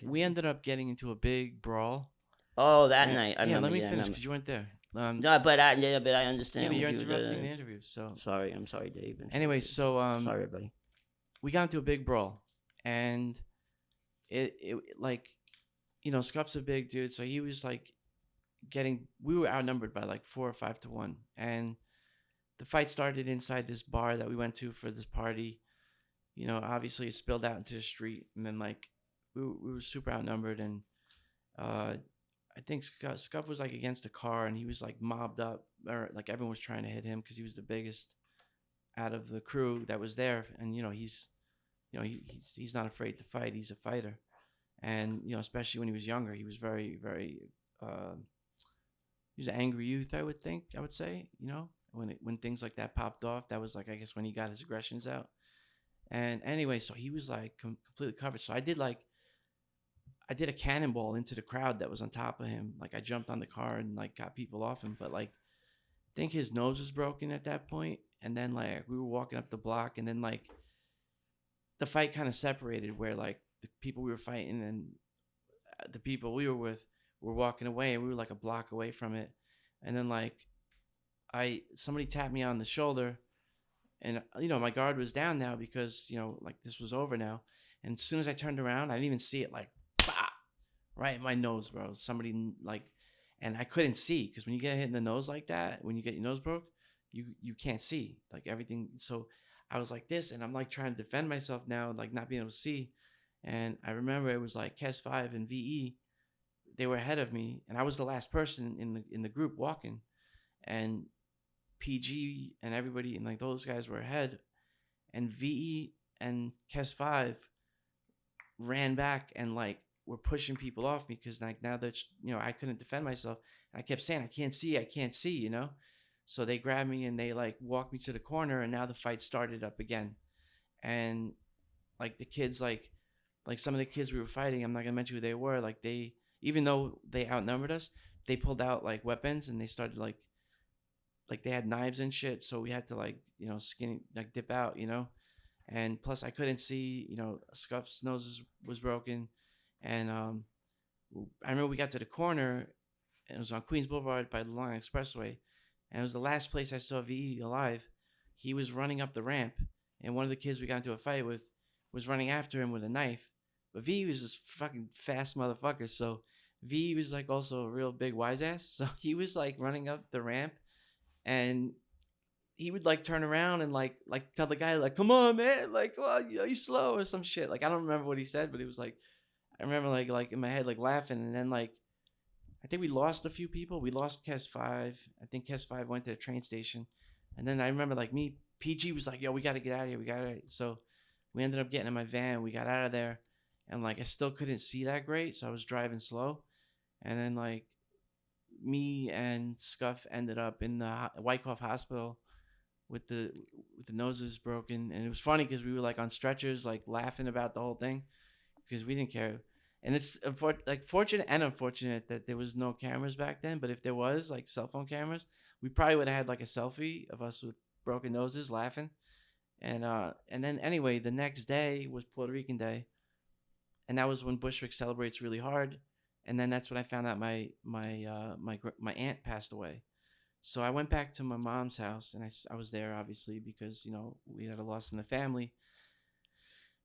We ended up getting into a big brawl. Oh, that night. I Yeah, remember. let me Yeah, I finish remember. because you weren't there. No, but I Yeah, understand but what you're you interrupting the were. interview. So, Sorry, I'm sorry, Dave. anyway, so sorry, everybody. we got into a big brawl, and it like, Scuff's a big dude, so he was like getting. We were outnumbered by like 4 or 5 to 1, and the fight started inside this bar that we went to for this party. Obviously it spilled out into the street, and then like we were super outnumbered, and uh, I think Scuff was like against a car, and he was like mobbed up, or like everyone was trying to hit him because he was the biggest out of the crew that was there, and he's not afraid to fight. He's a fighter, and especially when he was younger, he was very very. He was an angry youth, I would think. I would say, when things like that popped off, that was like, I guess, when he got his aggressions out. And anyway, so he was like completely covered. So I did a cannonball into the crowd that was on top of him. Like I jumped on the car and like got people off him, but like I think his nose was broken at that point. And then like we were walking up the block, and then like the fight kind of separated, where like the people we were fighting and the people we were with were walking away, and we were like a block away from it. And then like somebody tapped me on the shoulder, and my guard was down now because like this was over now. And as soon as I turned around, I didn't even see it, like bah, right in my nose, bro. Somebody like, and I couldn't see, because when you get hit in the nose like that, when you get your nose broke, you can't see like everything. So I was like this, and I'm like trying to defend myself now, like not being able to see. And I remember it was like Kes 5 and VE. They were ahead of me, and I was the last person in the group walking, and PG and everybody and like those guys were ahead, and VE and Kes 5 ran back and like were pushing people off me, because like now that I couldn't defend myself, and I kept saying I can't see. So they grabbed me and they like walked me to the corner, and now the fight started up again. And like the kids, like some of the kids we were fighting, I'm not gonna mention who they were, like they, even though they outnumbered us, they pulled out like weapons, and they started like they had knives and shit, so we had to like skin, like dip out. And plus I couldn't see. Scuff's nose was broken. And I remember we got to the corner, and it was on Queens Boulevard by the Long Island Expressway, and it was the last place I saw VE alive. He was running up the ramp, and one of the kids we got into a fight with was running after him with a knife. But V was this fucking fast motherfucker, so V was like also a real big wise ass. So he was like running up the ramp, and he would like turn around and like tell the guy like, "Come on, man! Like, oh, you slow," or some shit. Like I don't remember what he said, but it was like, I remember like in my head like laughing. And then like I think we lost a few people. We lost Kes 5. I think Kes 5 went to the train station, and then I remember like me, PG was like, "Yo, we got to get out of here. We got to." So we ended up getting in my van. We got out of there, and like I still couldn't see that great, so I was driving slow. And then like me and Scuff ended up in the Wyckoff Hospital with the noses broken. And it was funny because we were like on stretchers, like laughing about the whole thing because we didn't care. And it's like fortunate and unfortunate that there was no cameras back then. But if there was like cell phone cameras, we probably would have had like a selfie of us with broken noses laughing. And then anyway, the next day was Puerto Rican Day, and that was when Bushwick celebrates really hard. And then that's when I found out my aunt passed away. So I went back to my mom's house, and I was there obviously because we had a loss in the family.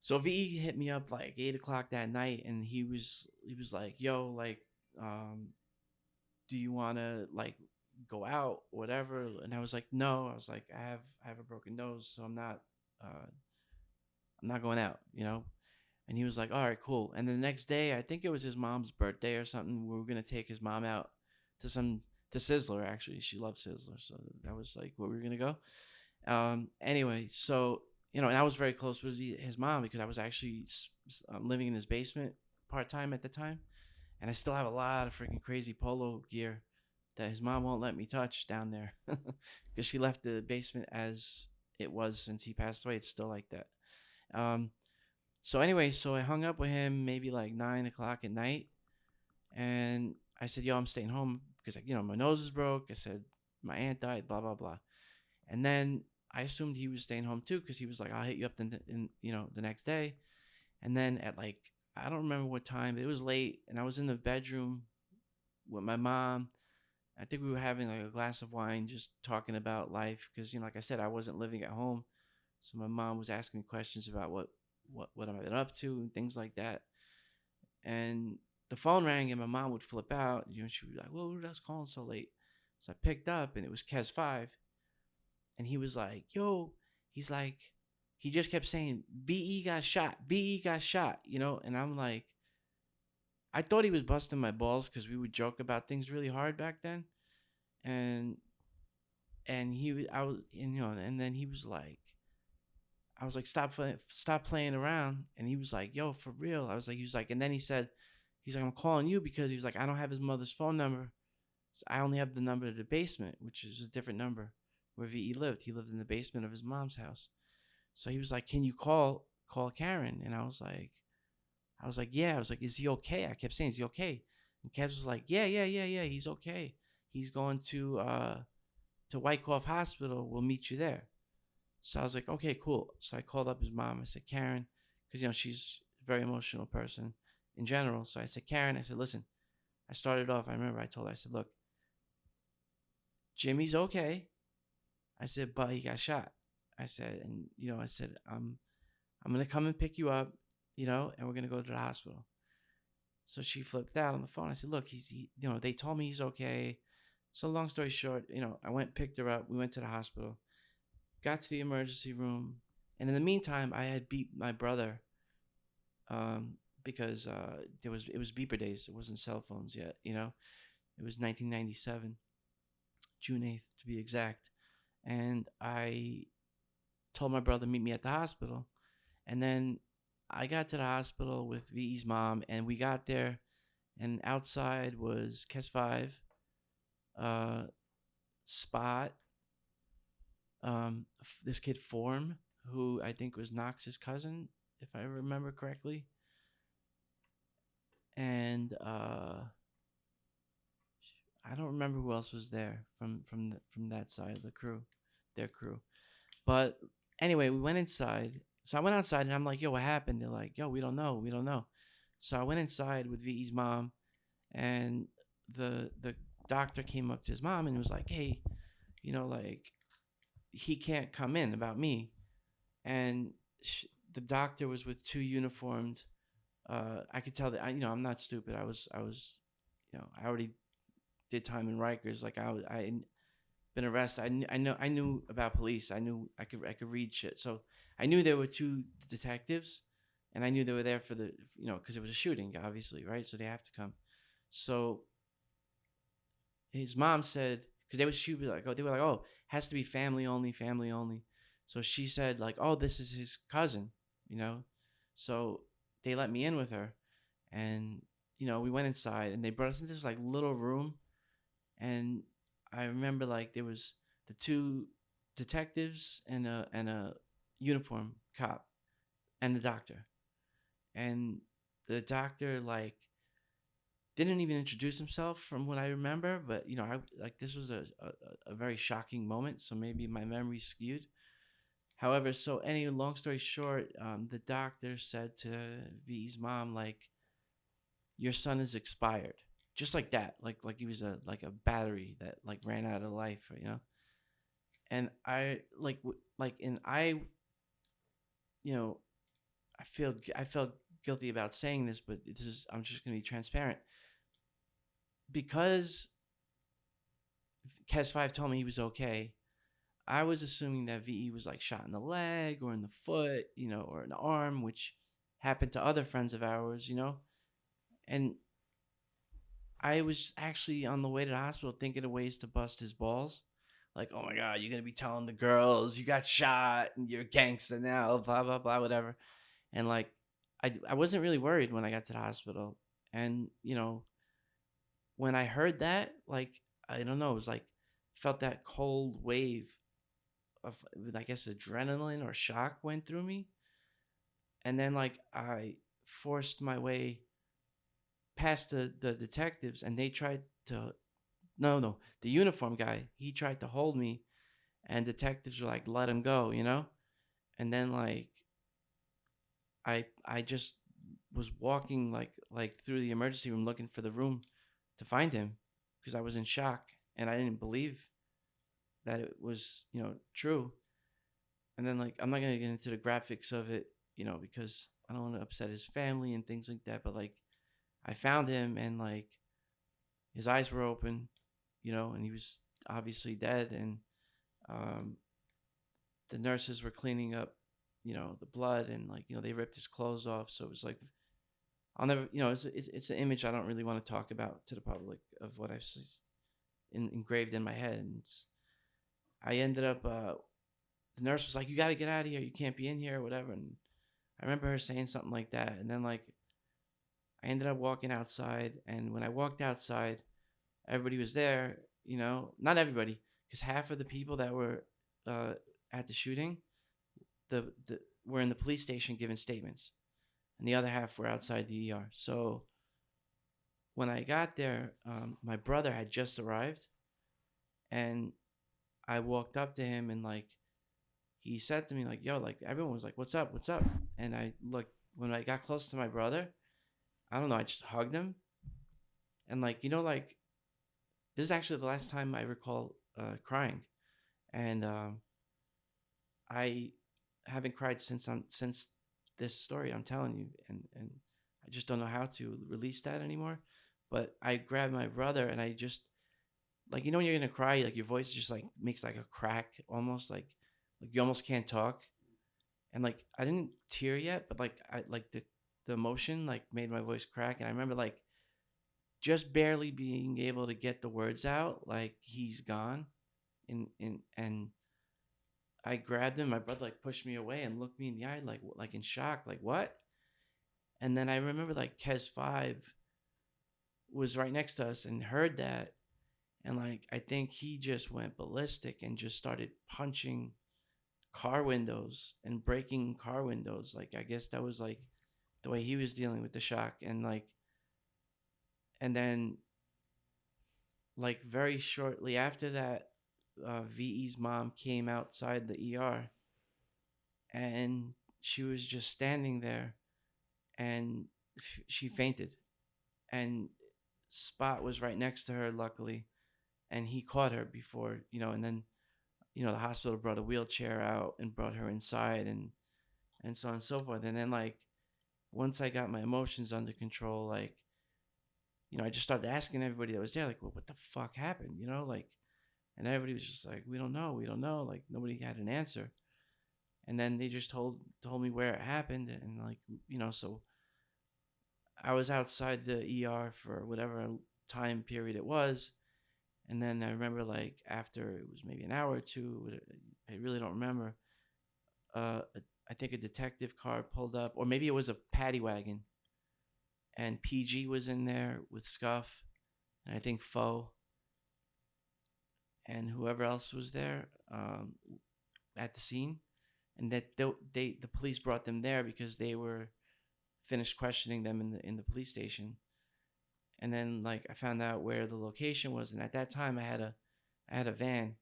So V hit me up like 8 o'clock that night, and he was like, "Yo, like, do you want to like go out, whatever?" And I was like, "No." I was like, I have a broken nose, so I'm not going out. And he was like, "All right, cool." And the next day, I think it was his mom's birthday or something. We were gonna take his mom out to Sizzler. Actually, she loves Sizzler, so that was like where we were gonna go. Anyway, so and I was very close with his mom because I was actually living in his basement part time at the time, and I still have a lot of freaking crazy polo gear that his mom won't let me touch down there because she left the basement as it was since he passed away. It's still like that. Um, So anyway, so I hung up with him maybe like 9 o'clock at night, and I said, "Yo, I'm staying home because my nose is broke." I said my aunt died, blah blah blah, and then I assumed he was staying home too because he was like, "I'll hit you up the next day." And then at like I don't remember what time, but it was late, and I was in the bedroom with my mom. I think we were having like a glass of wine, just talking about life because like I said, I wasn't living at home, so my mom was asking questions about what have I been up to and things like that. And the phone rang, and my mom would flip out. She would be like, "Whoa, who else calling so late?" So I picked up, and it was Kez Five, and he was like, "Yo," he's like, he just kept saying, "VE got shot, VE got shot," and I'm like, I thought he was busting my balls because we would joke about things really hard back then, and I was, and then he was like, I was like, stop playing around, and he was like, "Yo, for real." I was like, he was like, and then he said, he's like, "I'm calling you because," he was like, "I don't have his mother's phone number. So I only have the number to the basement, which is a different number where VE lived. He lived in the basement of his mom's house." So he was like, "Can you call Karen?" And I was like, "Yeah." I was like, "Is he okay?" I kept saying, "Is he okay?" And Kaz was like, "Yeah, yeah, yeah, yeah. He's okay. He's going to Wyckoff Hospital. We'll meet you there." So I was like, "Okay, cool." So I called up his mom. I said, "Karen," because she's a very emotional person in general. So I said, "Karen," I said, "Listen." I started off. I remember I told her, I said, "Look, Jimmy's okay." I said, "But he got shot." I said, and I said, I'm gonna come and pick you up, and we're gonna go to the hospital." So she flipped out on the phone. I said, "Look, they told me he's okay." So long story short, I went, picked her up. We went to the hospital, got to the emergency room, and in the meantime, I had beat my brother, because it was beeper days. It wasn't cell phones yet. It was 1997, June 8th to be exact, and I told my brother meet me at the hospital, and then I got to the hospital with VE's mom, and we got there, and outside was Kes Five, uh, Spot, this kid Form, who I think was Knox's cousin, if I remember correctly, and I don't remember who else was there from that side of the crew, their crew. But anyway, we went inside. So I went outside, and I'm like, "Yo, what happened?" They're like, "Yo, we don't know." So I went inside with VE's mom, and the doctor came up to his mom and was like, "Hey, like, he can't come in about me." And the doctor was with two uniformed. I could tell that I'm not stupid. I was, I already did time in Rikers. Like I been arrested. I knew about police. I could read shit. So I knew there were two detectives, and I knew they were there for the because it was a shooting, obviously, right? So they have to come. So his mom said, because they were like, "Oh, has to be family only, family only." So she said like, "Oh, this is his cousin," you know. So they let me in with her, and we went inside, and they brought us into this like little room, and I remember like there was the two detectives and a uniform cop and the doctor, and the doctor like didn't even introduce himself from what I remember, but I like this was a very shocking moment, so maybe my memory's skewed. However, so any long story short, the doctor said to V's mom like, "Your son is expired," just like that, like he was a battery that like ran out of life. And I and I, you know, I felt guilty about saying this, but I'm just gonna be transparent because Kes Five told me he was okay. I was assuming that VE was like shot in the leg or in the foot, or in the arm, which happened to other friends of ours. And I was actually on the way to the hospital thinking of ways to bust his balls. Like, "Oh my God, you're going to be telling the girls you got shot and you're a gangster now, blah, blah, blah, whatever." And like, I wasn't really worried when I got to the hospital. And, when I heard that, like, I don't know, it was like, felt that cold wave of, I guess, adrenaline or shock went through me. And then like I forced my way past the detectives, and they tried to, no, the uniform guy, he tried to hold me, and detectives were like, let him go, you know. And then like I just was walking like through the emergency room looking for the room to find him, because I was in shock and I didn't believe that it was, true. And then like I'm not gonna get into the graphics of it, because I don't want to upset his family and things like that. But like I found him, and like his eyes were open, and he was obviously dead. And um, the nurses were cleaning up, the blood, and like they ripped his clothes off. So it was like I'll never, it's an image I don't really want to talk about to the public of what I've engraved in my head. And I ended up, the nurse was like, "You got to get out of here. You can't be in here," or whatever. And I remember her saying something like that. And then like I ended up walking outside, and when I walked outside, everybody was there. Not everybody, because half of the people that were uh, at the shooting, the were in the police station giving statements, and the other half were outside the ER. So when I got there, my brother had just arrived, and I walked up to him, and like he said to me like, "Yo," like everyone was like, "What's up? What's up?" And I looked, when I got close to my brother, I don't know, I just hugged him, and like like this is actually the last time I recall crying, and I haven't cried since this story I'm telling you, and I just don't know how to release that anymore. But I grabbed my brother, and I just, like, when you're gonna cry, like your voice just like makes like a crack, almost like you almost can't talk. And like I didn't tear yet, but like I like the emotion like made my voice crack. And I remember like just barely being able to get the words out, like he's gone. And I grabbed him. My brother like pushed me away and looked me in the eye, like in shock, like what? And then I remember like Kez 5 was right next to us and heard that, and like I think he just went ballistic and just started punching car windows and breaking car windows. Like I guess that was like the way he was dealing with the shock. And like, and then like very shortly after that, VE's mom came outside the ER, and she was just standing there, and she fainted. And Spot was right next to her, luckily, and he caught her before, and then the hospital brought a wheelchair out and brought her inside, and so on and so forth. And then like once I got my emotions under control, like I just started asking everybody that was there, like, well, what the fuck happened, like, and everybody was just like, we don't know, like nobody had an answer. And then they just told me where it happened, and like so I was outside the ER for whatever time period it was. And then I remember like after it was maybe an hour or two, I really don't remember. Uh, I think a detective car pulled up, or maybe it was a paddy wagon, and PG was in there with Scuff, and I think Foe, and whoever else was there at the scene. And that the police brought them there because they were finished questioning them in the police station. And then like I found out where the location was, and at that time I had a van,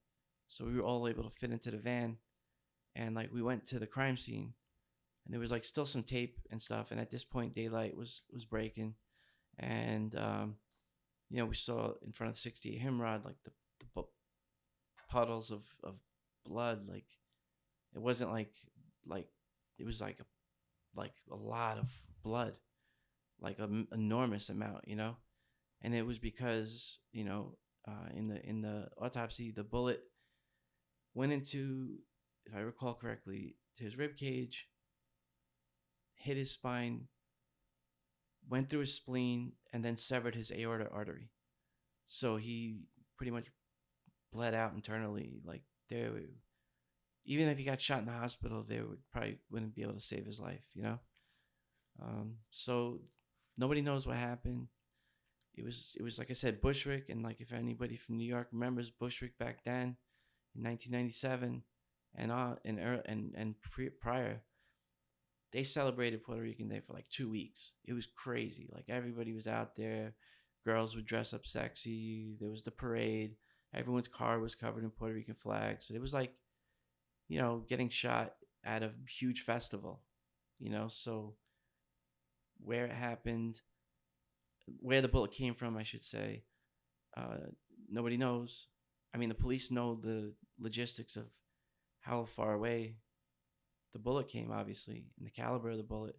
so we were all able to fit into the van. And like we went to the crime scene, and there was like still some tape and stuff. And at this point, daylight was breaking, and we saw in front of the 68 Himrod like the puddles of blood. Like it wasn't like it was like a lot of blood, like an enormous amount, and it was because in the autopsy, the bullet went into, if I recall correctly, to his rib cage, hit his spine, went through his spleen, and then severed his aorta artery. So he pretty much bled out internally. Like even if he got shot in the hospital, they wouldn't be able to save his life. So nobody knows what happened. It was like I said, Bushwick, and like if anybody from New York remembers Bushwick back then in 1997 and prior, they celebrated Puerto Rican Day for like 2 weeks. It was crazy. Like everybody was out there. Girls would dress up sexy. There was the parade. Everyone's car was covered in Puerto Rican flags. It was like, getting shot at a huge festival, So where it happened, where the bullet came from, I should say, uh, nobody knows. I mean, the police know the logistics of how far away the bullet came, obviously, and the caliber of the bullet.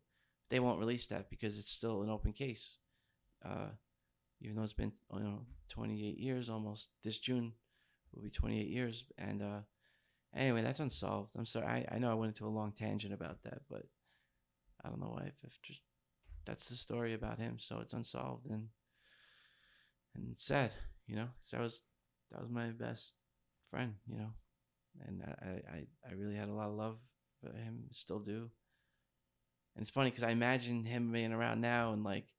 They won't release that because it's still an open case. Uh, Even though it's been 28 years almost. This June will be 28 years. And anyway, that's unsolved. I'm sorry. I know I went into a long tangent about that, but I don't know why. If just that's the story about him. So it's unsolved and sad. 'cause that was my best friend. And I really had a lot of love for him. Still do. And it's funny because I imagine him being around now and like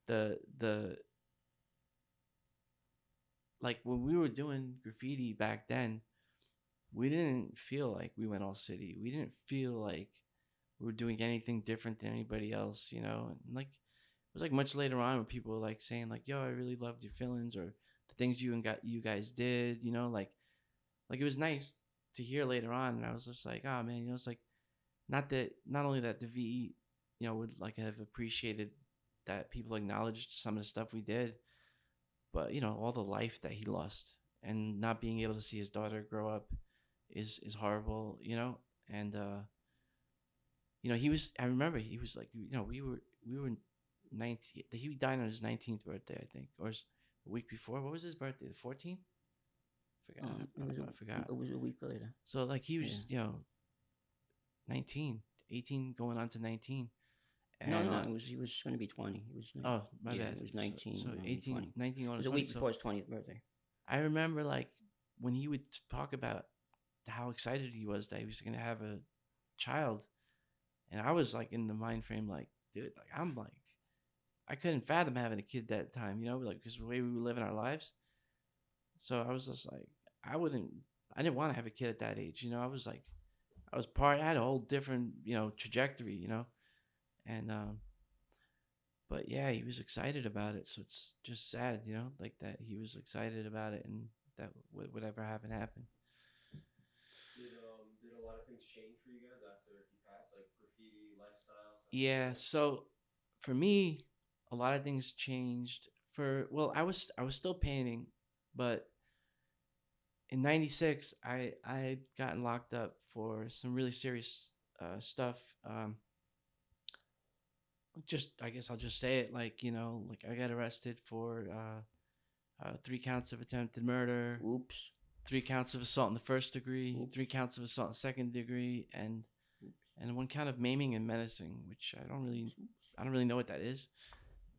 the like when we were doing graffiti back then, we didn't feel like we went all city. We didn't feel like we were doing anything different than anybody else, And like it was like much later on when people were like saying like, "Yo, I really loved your feelings," or the things you guys did, like it was nice to hear later on, and I was just like, "Oh man," it's like not only that the VE, would like have appreciated that people acknowledged some of the stuff we did, but all the life that he lost and not being able to see his daughter grow up is horrible, and he was, I remember he was like, we were 19, he died on his 19th birthday, I think, or a week before. What was his birthday, the 14th? I forgot. It was a week later. So like he was 19, 18 going on to 19. And, no, he was going to be 20. He was. Oh, my bad. He was 19. So 18, 20. 19 going It was to a 20. week before his 20th birthday. I remember like when he would talk about how excited he was that he was going to have a child, and I was like in the mind frame like, dude, like I'm like, I couldn't fathom having a kid that time, like because the way we were living our lives. So I was just like, I didn't want to have a kid at that age, I was like, I had a whole different, trajectory, and but yeah, he was excited about it, so it's just sad, like that he was excited about it, and that whatever happened. Did a lot of things change for you guys after he passed, like graffiti, lifestyle, stuff? Yeah, so for me, a lot of things changed. I was still painting, but in '96, I had gotten locked up for some really serious stuff. Just I guess I'll just say it, like like I got arrested for 3 counts of attempted murder. Oops. 3 counts of assault in the first degree. Oops. 3 counts of assault in the second degree, and 1 count of maiming and menacing, which I don't really know what that is.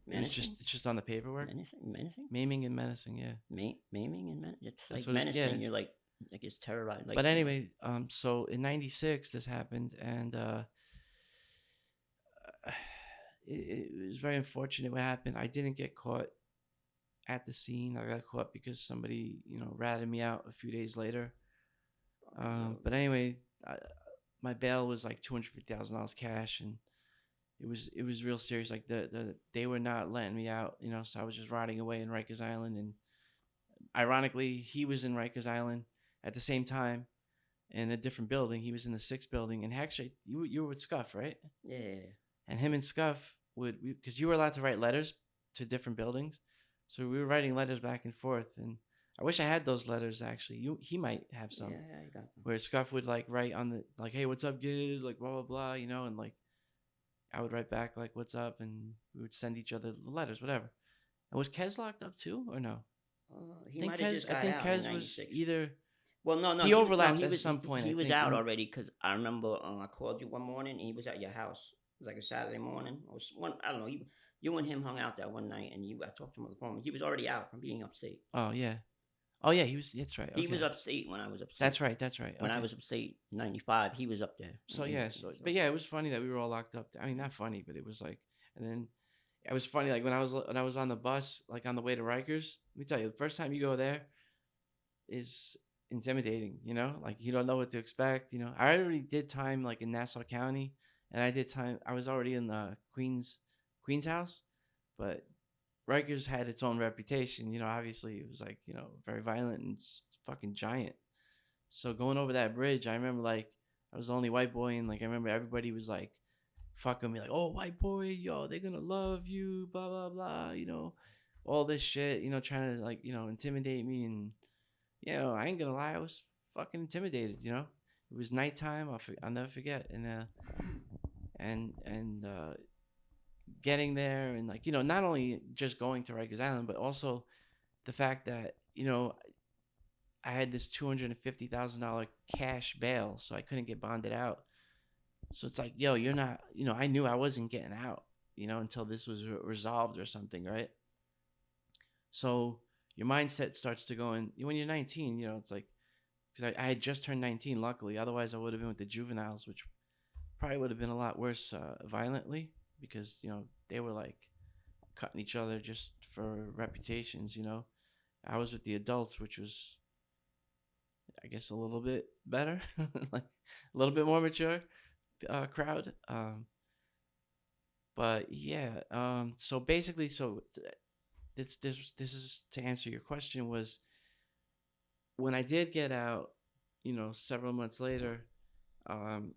It's just on the paperwork. Menacing. Maiming and menacing, yeah. Maiming and menacing. It's That's like menacing. yeah. You're like it's terrorizing. Like, but anyway, so in '96 this happened, and it was very unfortunate what happened. I didn't get caught at the scene. I got caught because somebody, ratted me out a few days later. But anyway, my bail was like $250,000 cash, and it was real serious. Like they were not letting me out, so I was just rotting away in Rikers Island, and ironically, he was in Rikers Island at the same time in a different building. He was in the 6th building, and actually, you were with Scuff, right? Yeah. And him and Scuff because you were allowed to write letters to different buildings, so we were writing letters back and forth. And I wish I had those letters. Actually, he might have some. Yeah, I got them. Where Scuff would like write on the like, "Hey, what's up, GIZ?" Like blah blah blah, and like I would write back like, "What's up?" and we would send each other letters, whatever. And was Kez locked up too, or no? He might have just got I think out Kez in was 96. either. Well, no, He overlapped he at was, some point. He I was think. out already because I remember I called you one morning and he was at your house. It was like a Saturday morning. I don't know. You and him hung out that one night, and I talked to him on the phone. He was already out from being upstate. Oh yeah. Oh yeah, he was. That's right. Okay. He was upstate when I was upstate. That's right. That's right. When I was upstate in '95, he was up there. So yeah. But yeah, it was funny that we were all locked up. I mean, not funny, but it was like, and then it was funny like when I was on the bus, like on the way to Rikers. Let me tell you, the first time you go there is intimidating. Like you don't know what to expect. I already did time like in Nassau County, and I did time. I was already in the Queens house, but Rikers had its own reputation. Obviously it was like very violent and fucking giant. So going over that bridge, I remember like I was the only white boy, and like I remember everybody was like fucking me, like, "Oh, white boy, yo, they're gonna love you, blah blah blah," all this shit, trying to like intimidate me, and I ain't gonna lie, I was fucking intimidated. It was nighttime. I'll never forget, and getting there, and like not only just going to Rikers Island, but also the fact that I had this $250,000 cash bail, so I couldn't get bonded out. So it's like, yo, you're not, I knew I wasn't getting out, until this was resolved or something, right? So your mindset starts to go in when you're 19. It's like, because I had just turned 19, luckily. Otherwise, I would have been with the juveniles, which probably would have been a lot worse violently, because they were like cutting each other just for reputations. I was with the adults, which was, I guess, a little bit better, like a little bit more mature crowd. But yeah, so basically, this is to answer your question, was when I did get out, several months later, um,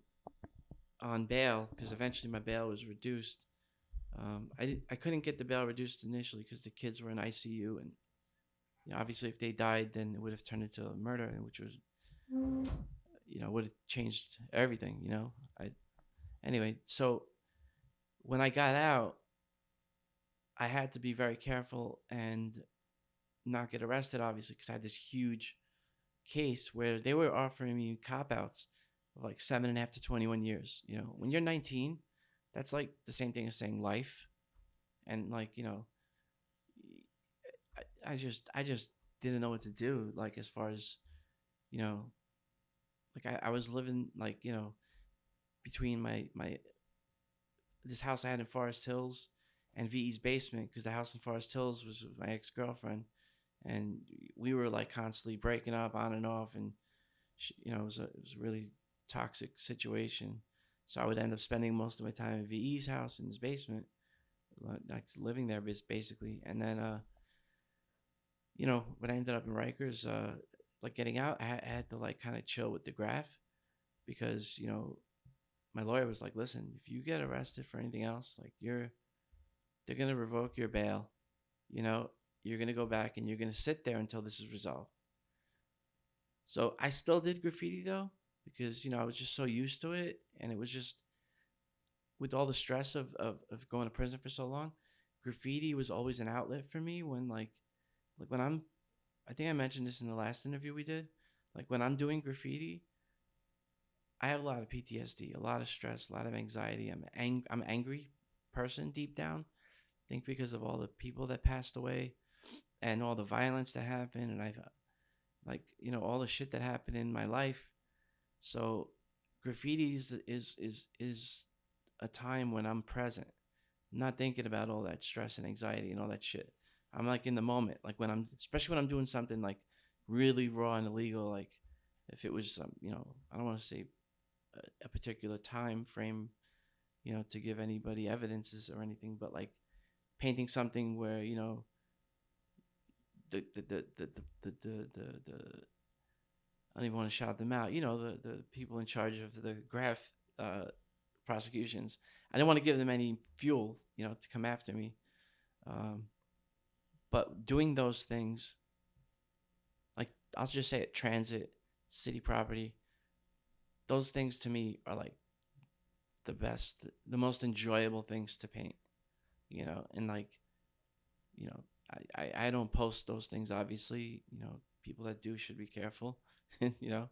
on bail, because eventually my bail was reduced. I couldn't get the bail reduced initially because the kids were in ICU, and obviously if they died, then it would have turned into a murder, which was would have changed everything. I Anyway, so when I got out, I had to be very careful and not get arrested, obviously, because I had this huge case where they were offering me cop outs of like 7.5 to 21 years. When you're 19, that's like the same thing as saying life. And like, I just didn't know what to do. Like, as far as, you know, like I was living like, between my this house I had in Forest Hills and VE's basement, because the house in Forest Hills was with my ex-girlfriend, and we were like constantly breaking up on and off, and it was a really toxic situation. So I would end up spending most of my time in VE's house in his basement, like living there basically. And then when I ended up in Rikers, like getting out, I had to like kind of chill with the graph, because my lawyer was like, listen, if you get arrested for anything else, like they're gonna revoke your bail. You're gonna go back and you're gonna sit there until this is resolved. So I still did graffiti though, because I was just so used to it, and it was just with all the stress of going to prison for so long. Graffiti was always an outlet for me when like when I think I mentioned this in the last interview we did. Like when I'm doing graffiti, I have a lot of PTSD, a lot of stress, a lot of anxiety. I'm angry person deep down. I think because of all the people that passed away and all the violence that happened, and I've like all the shit that happened in my life. So graffiti is a time when I'm present, I'm not thinking about all that stress and anxiety and all that shit. I'm like in the moment, like especially when I'm doing something like really raw and illegal. Like if it was I don't want to say a particular time frame, to give anybody evidences or anything, but like painting something where the I don't even want to shout them out. The people in charge of the graph prosecutions. I didn't want to give them any fuel, to come after me. Um, but doing those things, like I'll just say it, transit, city property, those things to me are like the best, the most enjoyable things to paint. And like, you know, I don't post those things, obviously. People that do should be careful. you know,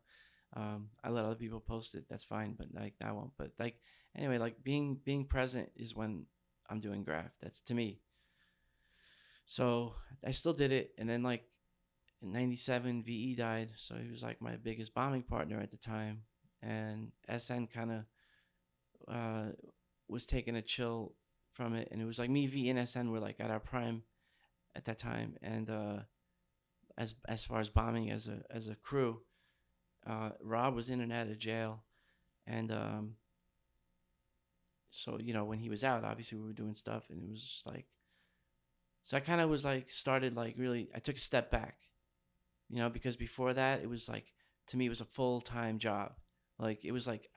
I let other people post it. That's fine, but like I won't. But like anyway, like being present is when I'm doing graph. That's to me. So I still did it, and then like in '97, VE died, so he was like my biggest bombing partner at the time, and SN kind of uh, was taking a chill from it, and it was like me, V, and SN were like at our prime at that time, and as far as bombing as a crew, Rob was in and out of jail, and so when he was out, obviously we were doing stuff, and it was just like, so I kind of was like started like really. I took a step back, because before that it was like, to me it was a full time job. Like it was like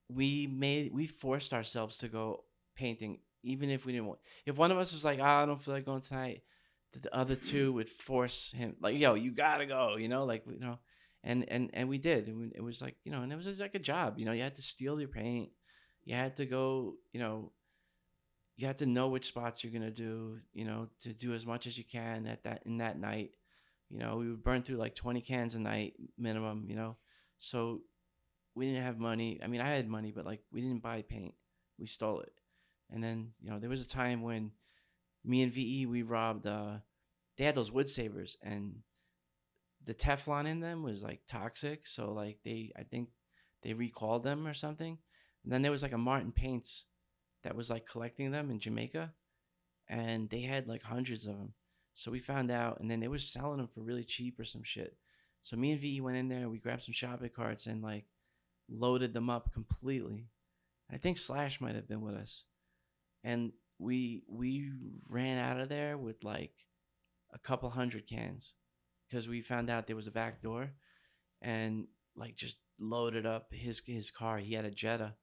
we forced ourselves to go painting, even if we didn't want. If one of us was like, I don't feel like going tonight, the other two would force him, like, yo, you gotta go, like, and we did. And it was like, and it was just like a job. You had to steal your paint, you had to go, you had to know which spots you're gonna do, to do as much as you can in that night. We would burn through like 20 cans a night minimum. So we didn't have money. I mean, I had money, but like we didn't buy paint. We stole it. And then, there was a time when me and VE, we robbed, they had those wood savers, and the Teflon in them was like toxic. So like I think they recalled them or something. And then there was like a Martin Paints that was like collecting them in Jamaica, and they had like hundreds of them. So we found out, and then they were selling them for really cheap or some shit. So me and VE went in there, we grabbed some shopping carts and like loaded them up completely. I think Slash might have been with us, and we ran out of there with like a couple hundred cans, because we found out there was a back door, and like just loaded up his car. He had a Jetta,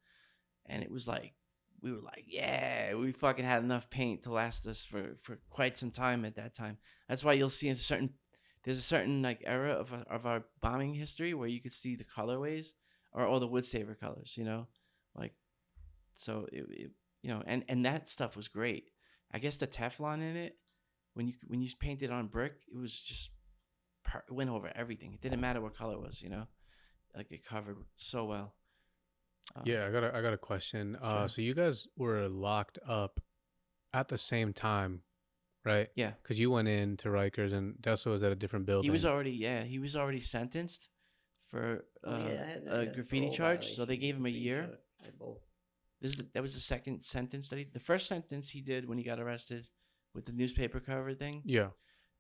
and it was like, we were like, yeah, we fucking had enough paint to last us for quite some time at that time. That's why you'll see there's a certain like era of our bombing history where you could see the colorways or all the wood saver colors, like, so and that stuff was great. I guess the Teflon in it, when you painted on brick, it was just it went over everything. It didn't matter what color it was, like it covered so well. Yeah, I got a question. Sure. So you guys were locked up at the same time, right? Yeah. Because you went in to Rikers and DESA was at a different building. He was already sentenced for a graffiti charge, so they gave him a year. That was the second sentence the first sentence he did when he got arrested with the newspaper cover thing. Yeah.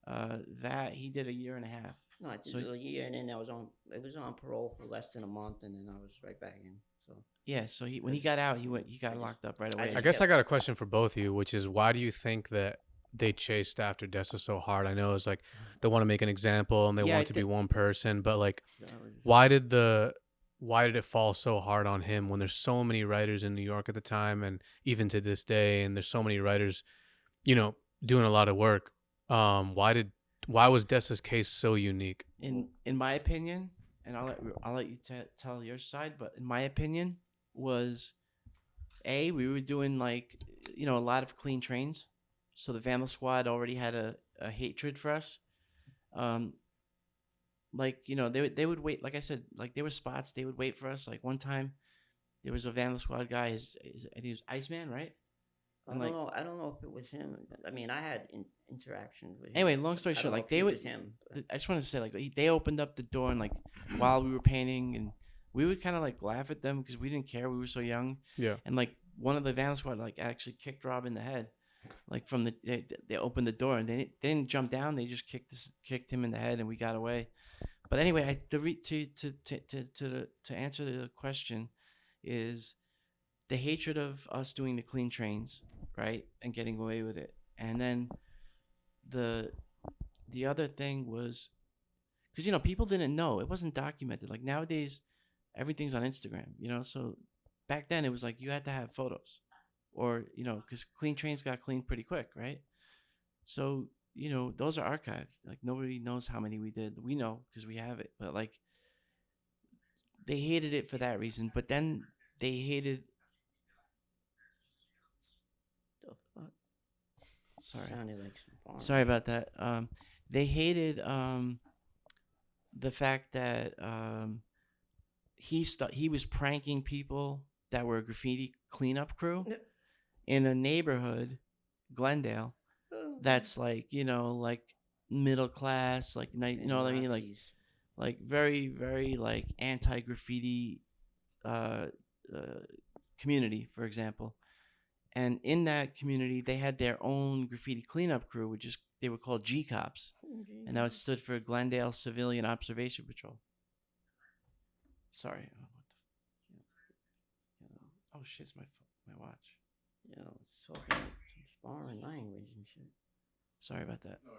That he did a year and a half. No, I did a year, and then it was on parole for less than a month, and then I was right back in. So yeah, so when he got out, he got locked up right away. I guess I got a question for both of you, which is, why do you think that they chased after DESA so hard? I know it's like they want to make an example and they want it to be one person, but like, why did it fall so hard on him when there's so many writers in New York at the time, and even to this day, and there's so many writers, doing a lot of work? Why was DESA's case so unique? In my opinion, and I'll let you tell your side, but in my opinion, was we were doing like, a lot of clean trains, so the Vandal Squad already had a hatred for us. Like, they would wait, like I said, like there were spots they would wait for us. Like one time there was a Vandal Squad guy, I think it was Iceman, right? I don't know. I don't know if it was him. I mean, I had interactions with him. Anyway, long story short, like they would. I just wanted to say, like, they opened up the door, and like while we were painting, and we would kind of like laugh at them because we didn't care. We were so young. Yeah. And like one of the Vandal Squad like actually kicked Rob in the head, like from they opened the door, and they didn't jump down. They just kicked him in the head, and we got away. But anyway, to answer the question is the hatred of us doing the clean trains, right, and getting away with it. And then the other thing was, because people didn't know, it wasn't documented. Like nowadays everything's on Instagram, so back then it was like you had to have photos, or because clean trains got cleaned pretty quick, right? So those are archived. Like nobody knows how many we did. We know because we have it. But like they hated it for that reason. But then they hated. Sorry about that. They hated the fact that he was pranking people that were a graffiti cleanup crew in a neighborhood, Glendale, that's like like middle class, like what I mean, like very very like anti-graffiti community, for example. And in that community, they had their own graffiti cleanup crew, which is they were called G Cops, and that stood for Glendale Civilian Observation Patrol. Sorry. Oh shit, it's my phone. my watch. Talking some foreign language and shit. Sorry about that. No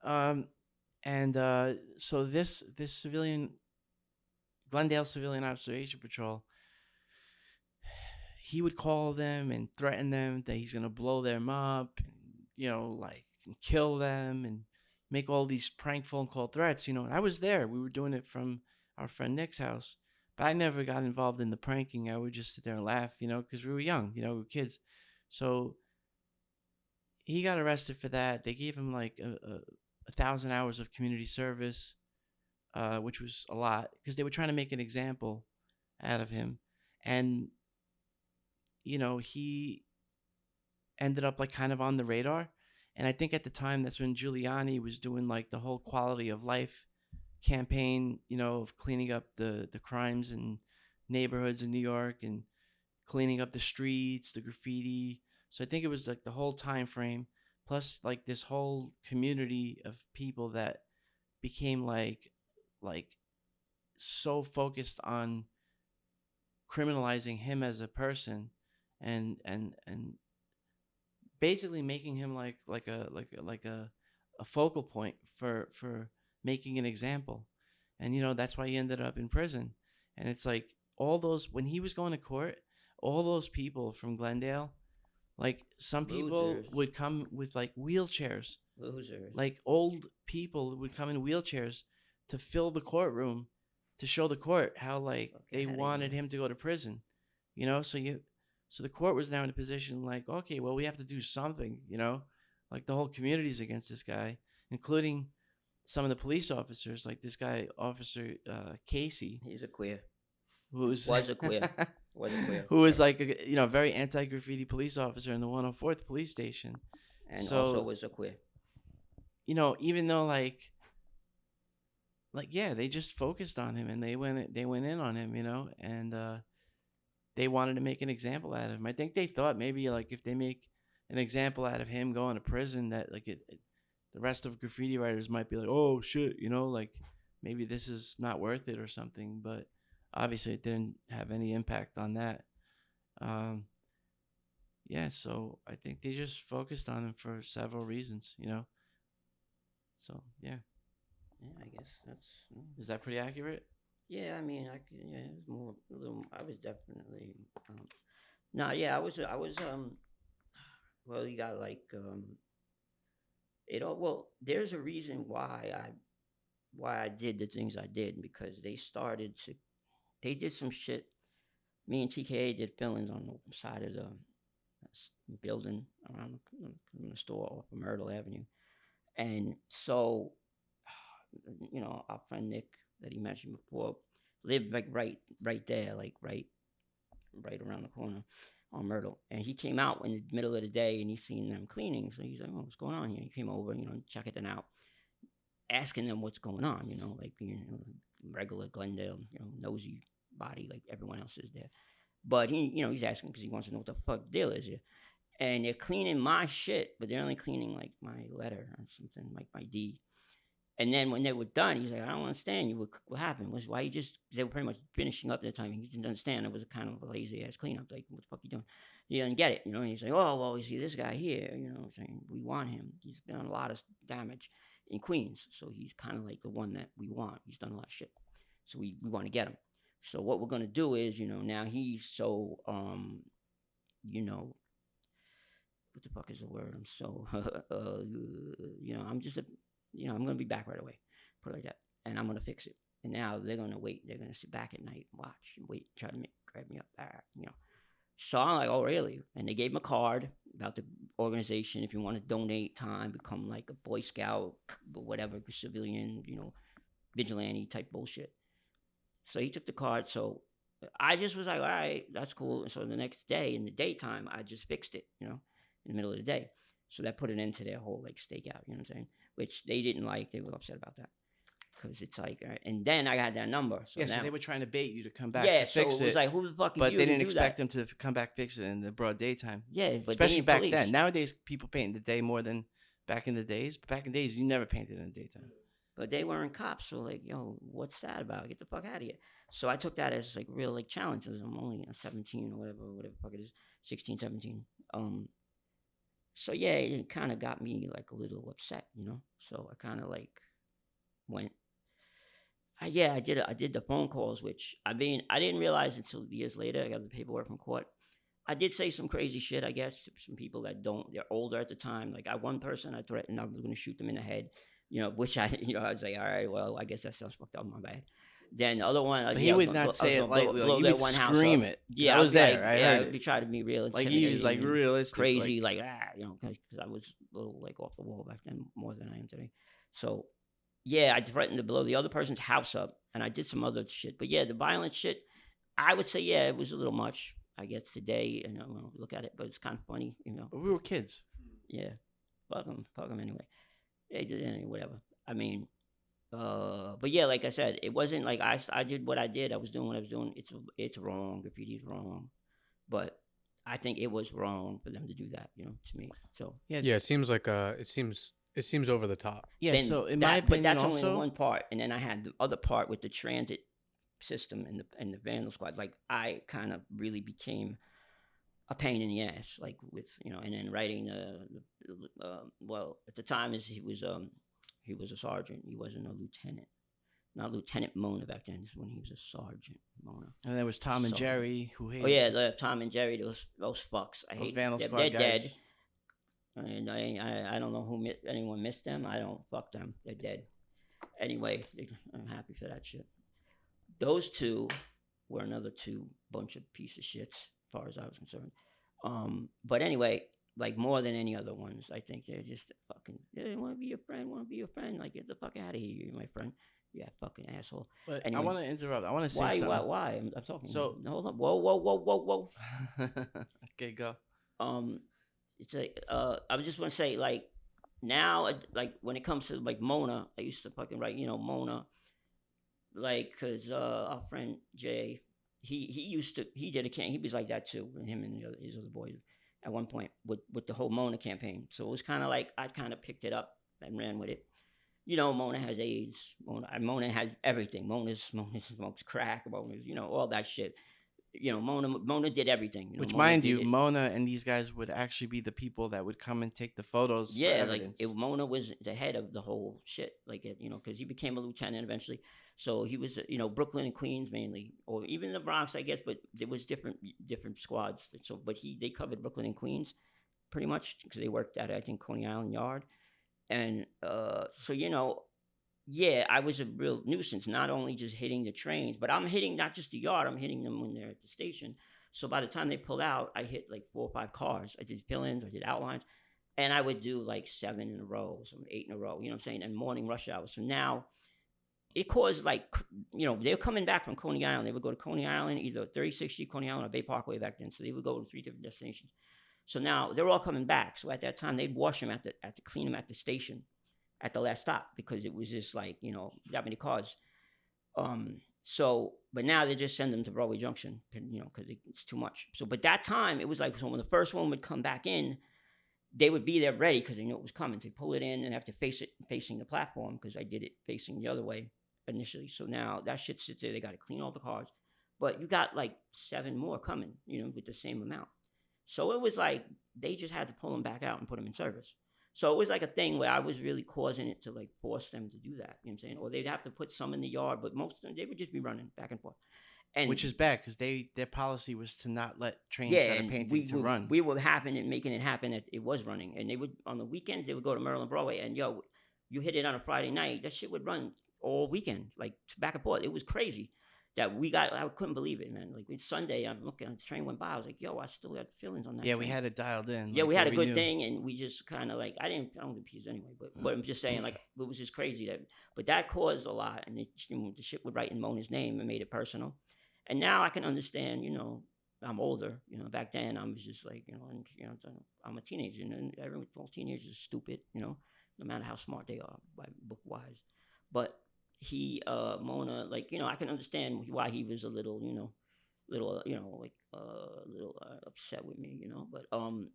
worries. And so this civilian Glendale Civilian Observation Patrol, he would call them and threaten them that he's gonna blow them up, and, like and kill them and make all these prank phone call threats. And I was there. We were doing it from our friend Nick's house, but I never got involved in the pranking. I would just sit there and laugh, because we were young, we were kids. So he got arrested for that. They gave him like a 1,000 hours of community service, which was a lot because they were trying to make an example out of him. And he ended up like kind of on the radar. And I think at the time that's when Giuliani was doing like the whole quality of life campaign, of cleaning up the crimes in neighborhoods in New York and cleaning up the streets, the graffiti. So I think it was like the whole time frame, plus like this whole community of people that became like so focused on criminalizing him as a person, and basically making him like a focal point for making an example. And that's why he ended up in prison. And it's like all those, when he was going to court, all those people from Glendale, like some people Losers. would come with like wheelchairs, Losers. like old people would come in wheelchairs to fill the courtroom to show the court how like Fuck they outta wanted here. him to go to prison. So the court was now in a position like, okay, well, we have to do something. Like the whole community's against this guy, including some of the police officers, like this guy, Officer Casey, He's a queer. who's Was a queer. Was a queer. who was like a very anti-graffiti police officer in the 104th police station. And So- also was a queer. Even though like yeah, they just focused on him and they went in on him, and they wanted to make an example out of him. I think they thought maybe like if they make an example out of him going to prison, that like the rest of graffiti writers might be like, oh shit, like maybe this is not worth it or something. But obviously it didn't have any impact on that. Yeah, so I think they just focused on him for several reasons, So yeah, Yeah, I guess that's. is that pretty accurate? Yeah, I mean, yeah, it was more a little. I was definitely. No, yeah, I was. Well, you got like it all. Well, there's a reason why I did the things I did, because they did some shit. Me and TKA did fillings on the side of the building around the store off of Myrtle Avenue, and so our friend Nick that he mentioned before lived like right there, like right around the corner on Myrtle. And he came out in the middle of the day and he seen them cleaning. So he's like, oh, what's going on here? He came over, checking them out, asking them what's going on, like regular Glendale, nosy body like everyone else is there. But he's asking because he wants to know what the fuck deal is here. And they're cleaning my shit, but they're only cleaning like my letter or something, like my D. And then when they were done, he's like, I don't understand you. What happened? Why you just, they were pretty much finishing up at the time. He didn't understand. It was a kind of a lazy ass cleanup. Like, what the fuck you doing? He didn't get it, And he's like, oh, well, you see this guy here, saying we want him. He's done a lot of damage in Queens. So he's kind of like the one that we want. He's done a lot of shit. So we want to get him. So what we're going to do is, now he's so, what the fuck is the word? I'm so, I'm just I'm going to be back right away. Put it like that. And I'm going to fix it. And now they're going to wait. They're going to sit back at night and watch and wait, try to grab me up back, So I'm like, oh, really? And they gave him a card about the organization. If you want to donate time, become like a Boy Scout, whatever, civilian, vigilante type bullshit. So he took the card. So I just was like, all right, that's cool. And so the next day in the daytime, I just fixed it, in the middle of the day. So that put an end to their whole like stakeout, you know what I'm saying? Which they didn't like. They were upset about that. Because it's like, all right. And then I got their number. So So now, they were trying to bait you to come back yeah, to fix so it was it, like, who the fuck is but you they to didn't do expect that? them to come back fix it in the broad daytime. Yeah, but Especially they back police. then. Nowadays, people paint in the day more than back in the days. But back in the days, you never painted in the daytime. But they weren't cops, so like, what's that about? Get the fuck out of here. So I took that as like real like challenge. I'm only 17 or whatever the fuck it is. 16, 17. So yeah, it kind of got me like a little upset, you know. So I kind of like went. Yeah, I did the phone calls, which I mean, I didn't realize until years later. I got the paperwork from court. I did say some crazy shit, I guess, to some people that don't. They're older at the time. Like I one person, I threatened I was going to shoot them in the head. You know, which I, you know, I was like, all right, well, I guess that sounds fucked up. My bad. Then the other one, But yeah, he I was would gonna not I was say it gonna blow, lightly. Like blow he that would one house scream up. it. 'Cause Yeah, I was there. like, I yeah, heard we it. tried to be real, Like he was like intimidating and realistic. crazy, Like, you know, because I was a little like off the wall back then, more than I am today. So yeah, I threatened to blow the other person's house up, and I did some other shit. But yeah, the violent shit, I would say, yeah, it was a little much. I guess today, and I don't look at it, but it's kind of funny, you know. but we were kids. Yeah, fuck them anyway. They did anyway, whatever. I mean, but yeah, like I said, it wasn't like I did what I did. I was doing what I was doing. It's wrong. Graffiti is wrong, but I think it was wrong for them to do that. You know, to me. So Yeah. Yeah, it seems like it seems over the top. Yeah. then So in that, my but opinion, that's only also, one part, and then I had the other part with the transit system and the Vandal squad. Like I kind of really became a pain in the ass, like with, you know, and then writing well, at the time he was a sergeant. He wasn't a lieutenant, not Lieutenant Mona back then. This is when he was a sergeant Mona. and there was Tom and So- Jerry who hated. Oh yeah, Tom and Jerry, those fucks. I those hate Vandal them. Squad They're guys. dead. And I don't know who anyone missed them. I don't, fuck them. They're dead. Anyway, I'm happy for that shit. Those two were another two bunch of piece of shits, as far as I was concerned. But anyway, like more than any other ones, I think they're just fucking. They want to be your friend. Want to be your friend? Like get the fuck out of here, you're my friend. Yeah, fucking asshole. But Anyway. I want to interrupt. I want to say Why? something. Why? I'm talking. So- No, hold on. Whoa. Okay, go. It's like I was just want to say, like, now, like when it comes to like Mona, I used to fucking write, you know, Mona, like, cause our friend Jay, he did a campaign. He was like that too, and him and his other boys at one point with the whole Mona campaign. So it was kind of like I kind of picked it up and ran with it. You know, Mona has AIDS. Mona has everything. Mona smokes crack. Mona, you know, all that shit. You know, Mona did everything. You know, Which, Mona mind did you, it. Mona and these guys would actually be the people that would come and take the photos. For Yeah, like evidence. Mona was the head of the whole shit. Like, you know, because he became a lieutenant eventually. So he was, you know, Brooklyn and Queens mainly, or even the Bronx, I guess. But there was different squads. So, but they covered Brooklyn and Queens pretty much because they worked at, I think, Coney Island Yard. And so, you know, yeah, I was a real nuisance, not only just hitting the trains, but I'm hitting not just the yard, I'm hitting them when they're at the station. So by the time they pull out, I hit like 4 or 5 cars. I did fill-ins, I did outlines, and I would do like 7 in a row, some 8 in a row, you know what I'm saying, and morning rush hours. So now it caused like, you know, they were coming back from Coney Island. They would go to Coney Island, either 3060 Coney Island or Bay Parkway back then. So they would go to 3 different destinations. So now they're all coming back. So at that time, they'd wash them clean them at the station at the last stop because it was just like, you know, that many cars. So, but now they just send them to Broadway Junction, you know, because it's too much. So, but that time it was like, so when the first one would come back in, they would be there ready because they knew it was coming. So they pull it in and have to face it facing the platform because I did it facing the other way initially. So now that shit sits there. They got to clean all the cars, but you got like 7 more coming, you know, with the same amount. So it was like they just had to pull them back out and put them in service. So it was like a thing where I was really causing it to like force them to do that. You know what I'm saying? Or they'd have to put some in the yard, but most of them, they would just be running back and forth. And which is bad because their policy was to not let trains yeah, that are and painted to run. we were making it happen that it was running. And they would, on the weekends, they would go to Maryland Broadway and yo, you hit it on a Friday night, that shit would run all weekend, like back and forth. It was crazy. I couldn't believe it, man. Like Sunday, I'm looking, the train went by. I was like, yo, I still got feelings on that. Yeah, train. we had it dialed in. Yeah, like, we had a good knew. thing, and we just kind of like I don't think peas anyway, but I'm just saying like it was just crazy but that caused a lot, and the shit would write in Mona's name and made it personal. And now I can understand, you know, I'm older, you know. Back then I was just like, you know, and you know, I'm a teenager, and all teenagers are stupid, you know, no matter how smart they are by book wise, but. Mona, like, you know, I can understand why he was a little, you know, upset with me, you know, but,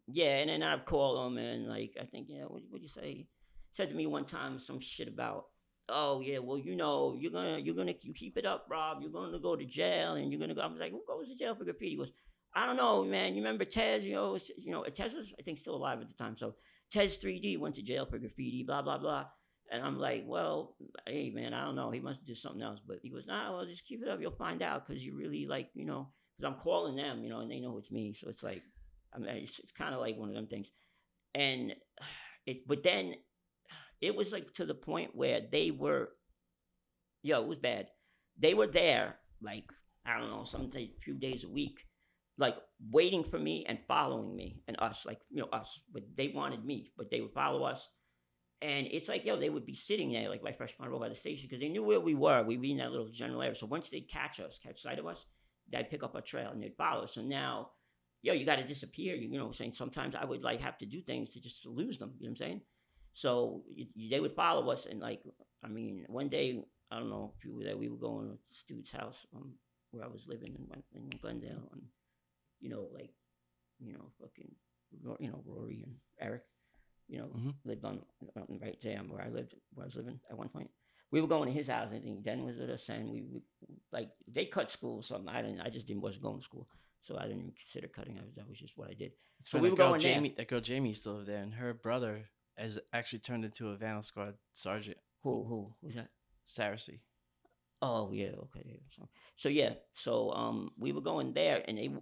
yeah, and then I'd call him and, like, I think, yeah, what'd you say? He said to me one time some shit about, oh, yeah, well, you know, you keep it up, Rob, you're going to go to jail, and you're going to go, I was like, who goes to jail for graffiti? He goes, I don't know, man. You remember Tez? Tez was, I think, still alive at the time. So Tez 3D went to jail for graffiti, blah blah blah. And I'm like, well, hey man, I don't know. He must do something else. But he goes, nah, well, just keep it up. You'll find out because you really like, because I'm calling them, and they know it's me. So it's like, I mean, it's kind of like one of them things. And but then it was like to the point where they were, it was bad. They were there, like, I don't know, some few days a week, like waiting for me and following me and us, like, us. But they wanted me, but they would follow us. And it's like, they would be sitting there, like, by Fresh Pond Road by the station, because they knew where we were. We were in that little general area. So once they'd catch sight of us, they'd pick up our trail and they'd follow us. So now, you got to disappear. You know what I'm saying? Sometimes I would, like, have to do things to just lose them. You know what I'm saying? So they would follow us. And, like, I mean, one day, I don't know if you were there, we were going to this dude's house where I was living in Glendale. And, fucking, Rory and Eric. Lived on right there where I was living at one point. We were going to his house, and Den was with us, and we like, they cut school or something. I just wasn't going to school, so I didn't even consider cutting. That was just what I did. It's So funny, we were going Jamie, there. that girl Jamie used to live there, and her brother has actually turned into a Vandal Squad sergeant. Who's that? Saracey. Oh yeah, okay. So we were going there, and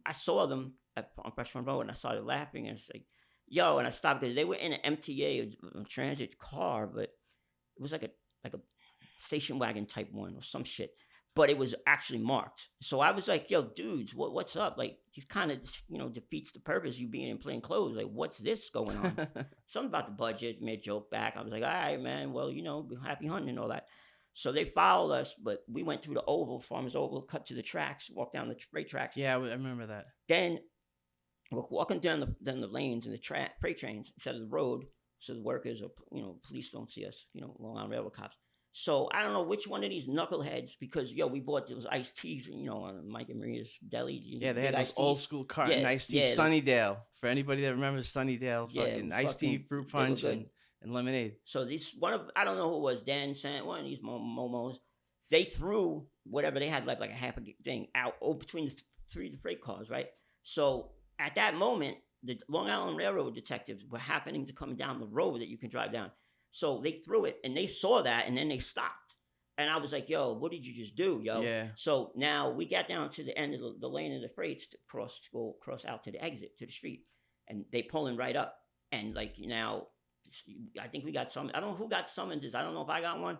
I saw them on Fresh Pond Road, and I started laughing, and it's like, and I stopped because they were in an MTA, a transit car, but it was like a station wagon type one or some shit, but it was actually marked. So I was like, yo, dudes, what's up? Like, it kind of defeats the purpose of you being in plain clothes. Like, what's this going on? Something about the budget, made a joke back. I was like, all right, man, well, happy hunting and all that. So they followed us, but we went through the oval, Farmers Oval, cut to the tracks, walked down the freight tracks. Yeah, I remember that. Then we're walking down the lanes and the freight trains instead of the road, so the workers or police don't see us, Long Island Railroad cops. So I don't know which one of these knuckleheads, because we bought those iced teas, on Mike and Maria's deli. Yeah, they had those old school carton iced teas. Sunnydale, for anybody that remembers Sunnydale, fucking iced tea, fruit punch, and lemonade. So I don't know who it was, Dan sent one of these momos. They threw whatever they had left, like a half a thing, out between the three freight cars, right? So at that moment, the Long Island Railroad detectives were happening to come down the road that you can drive down. So they threw it, and they saw that, and then they stopped. And I was like, yo, what did you just do, yo? Yeah. So now we got down to the end of the lane of the freights to cross out to the exit, to the street. And they pulling right up. And, like, now, I think we got some. I don't know who got summonses. I don't know if I got one.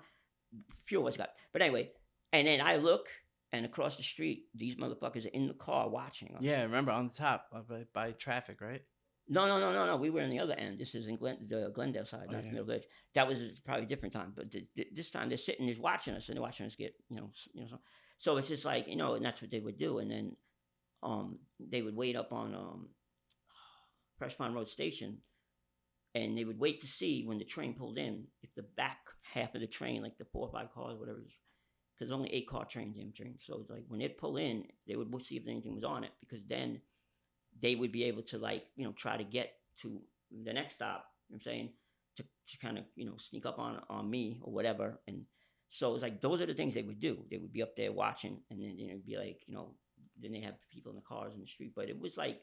Few of us got. But anyway, and then I look, and across the street, these motherfuckers are in the car watching us. Yeah, remember, on the top by traffic, right? No. We were on the other end. This is in the Glendale side, not the Middle Village. That was probably a different time. But this time, they're sitting there watching us, and they're watching us get, So it's just like, and that's what they would do. And then they would wait up on Fresh Pond Road Station, and they would wait to see when the train pulled in, if the back half of the train, like the 4 or 5 cars, whatever it is, because only 8-car trains, So it's like, when it pull in, they would see if anything was on it, because then they would be able to, like, try to get to the next stop, I'm saying, to kind of, sneak up on me or whatever. And so it's like, those are the things they would do. They would be up there watching, and then it'd be like, then they have people in the cars in the street. But it was like,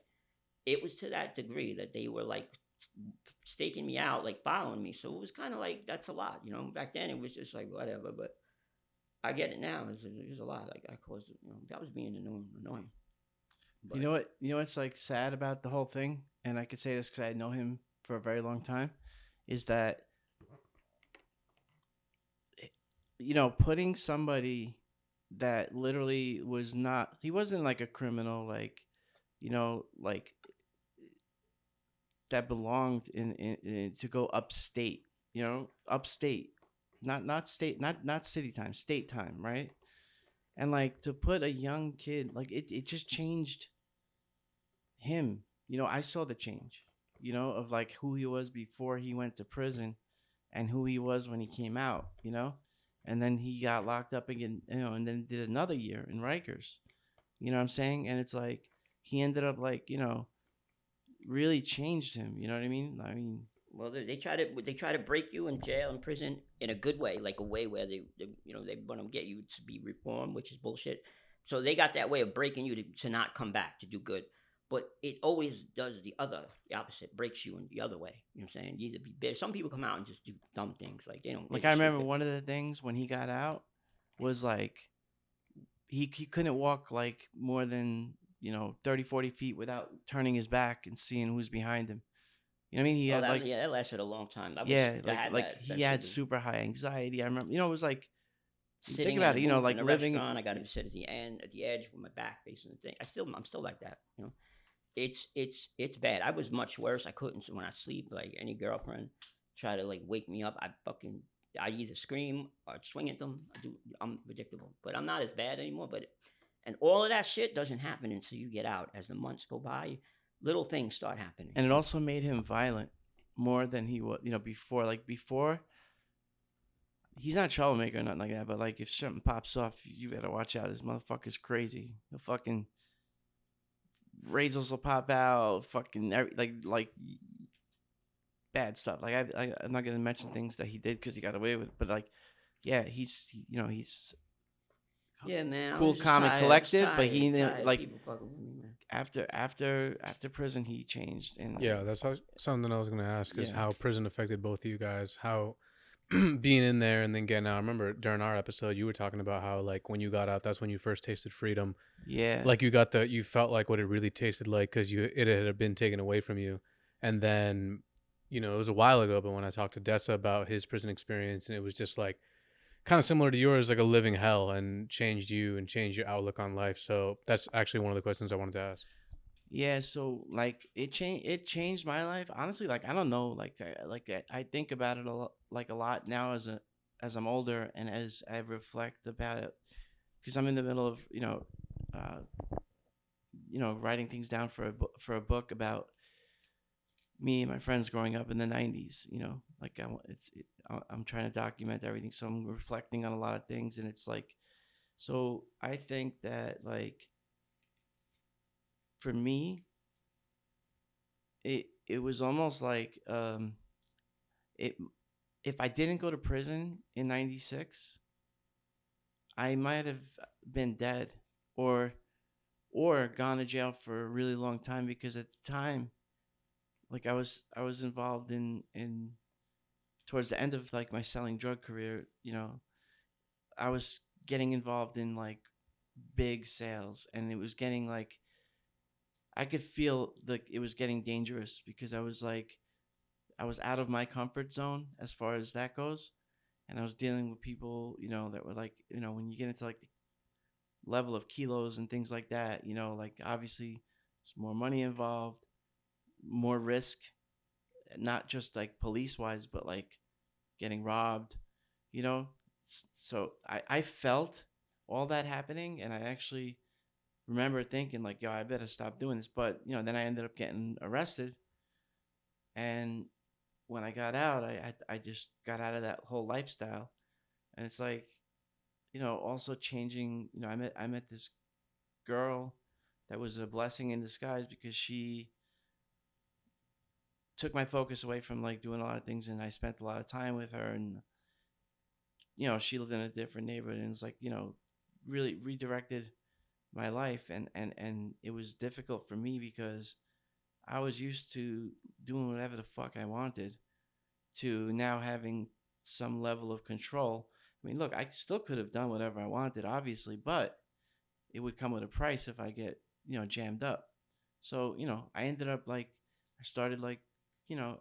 it was to that degree that they were, like, staking me out, like, following me. So it was kind of like, that's a lot, Back then it was just like, whatever. But I get it now. It was a lot. Like, I caused it, that was being annoying. But, you know what's, like, sad about the whole thing, and I could say this because I know him for a very long time, is that putting somebody that literally he wasn't like a criminal, like, like, that belonged in to go upstate, upstate, not state, not city time, state time, right? And, like, to put a young kid, like, it just changed him. I saw the change, of, like, who he was before he went to prison and who he was when he came out, and then he got locked up again, and then did another year in Rikers, you know what I'm saying? And it's like, he ended up, like, really changed him, you know what I mean? Well, they try to break you in jail and prison in a good way, like a way where they want to get you to be reformed, which is bullshit. So they got that way of breaking you to not come back to do good. But it always does the opposite, breaks you in the other way. You know what I'm saying? You either be bitter. Some people come out and just do dumb things. Like they don't Like give I a shit. remember one of the things when he got out was like he couldn't walk like more than 30, 40 feet without turning his back and seeing who's behind him. You know what I mean? He Oh, had that, like yeah, that lasted a long time. yeah, I had like that. he That had shit was super high anxiety. I remember, it was like think sitting in about the it, booth in like a living. restaurant. I got to sit at the end, at the edge with my back facing the thing. I'm still like that. It's bad. I was much worse. I couldn't when I sleep. Like any girlfriend try to like wake me up, I either scream or swing at them. I'm predictable, but I'm not as bad anymore. And all of that shit doesn't happen until you get out. As the months go by, little things start happening. And it also made him violent more than he was, before. Like before, he's not a troublemaker or nothing like that. But like if something pops off, you better watch out. This motherfucker's crazy. He'll fucking razors will pop out. Fucking like bad stuff. Like I'm not gonna mention things that he did because he got away with it. But like, yeah, he's Yeah, man. cool, calm, and collective. But he like people fucking with me, man. after prison, he changed. And Yeah, that's something I was gonna ask is Yeah. how prison affected both of you guys. How being in there and then getting out. I remember during our episode you were talking about how like when you got out, that's when you first tasted freedom. Yeah. Like you felt like what it really tasted like because it had been taken away from you. And then, it was a while ago, but when I talked to DESA about his prison experience, and it was just like kind of similar to yours, like a living hell, and changed you and changed your outlook on life. So that's actually one of the questions I wanted to ask. Yeah, so like it changed my life. Honestly, like I don't know, I think about it a lot now as I'm older and as I reflect about it because I'm in the middle of, uh writing things down for a book about me and my friends growing up in the 90s, like I'm trying to document everything, so I'm reflecting on a lot of things, and it's like, so I think that like for me it was almost like it if I didn't go to prison in 96, I might have been dead or gone to jail for a really long time, because at the time, like I was involved in towards the end of like my selling drug career, I was getting involved in like big sales, and it was getting like I could feel like it was getting dangerous because I was out of my comfort zone as far as that goes, and I was dealing with people, that were like, when you get into like the level of kilos and things like that, like obviously there's more money involved, more risk, not just like police wise, but like getting robbed, you know. So I felt all that happening, and I actually remember thinking like, yo, I better stop doing this. But then I ended up getting arrested, and when I got out, I just got out of that whole lifestyle, and it's like, also changing. I met this girl that was a blessing in disguise, because she took my focus away from like doing a lot of things, and I spent a lot of time with her, and she lived in a different neighborhood, and it's like, really redirected my life, and it was difficult for me because I was used to doing whatever the fuck I wanted, to now having some level of control. I mean, look, I still could have done whatever I wanted, obviously, but it would come with a price if I get, jammed up. So, I ended up like, I started like, you know,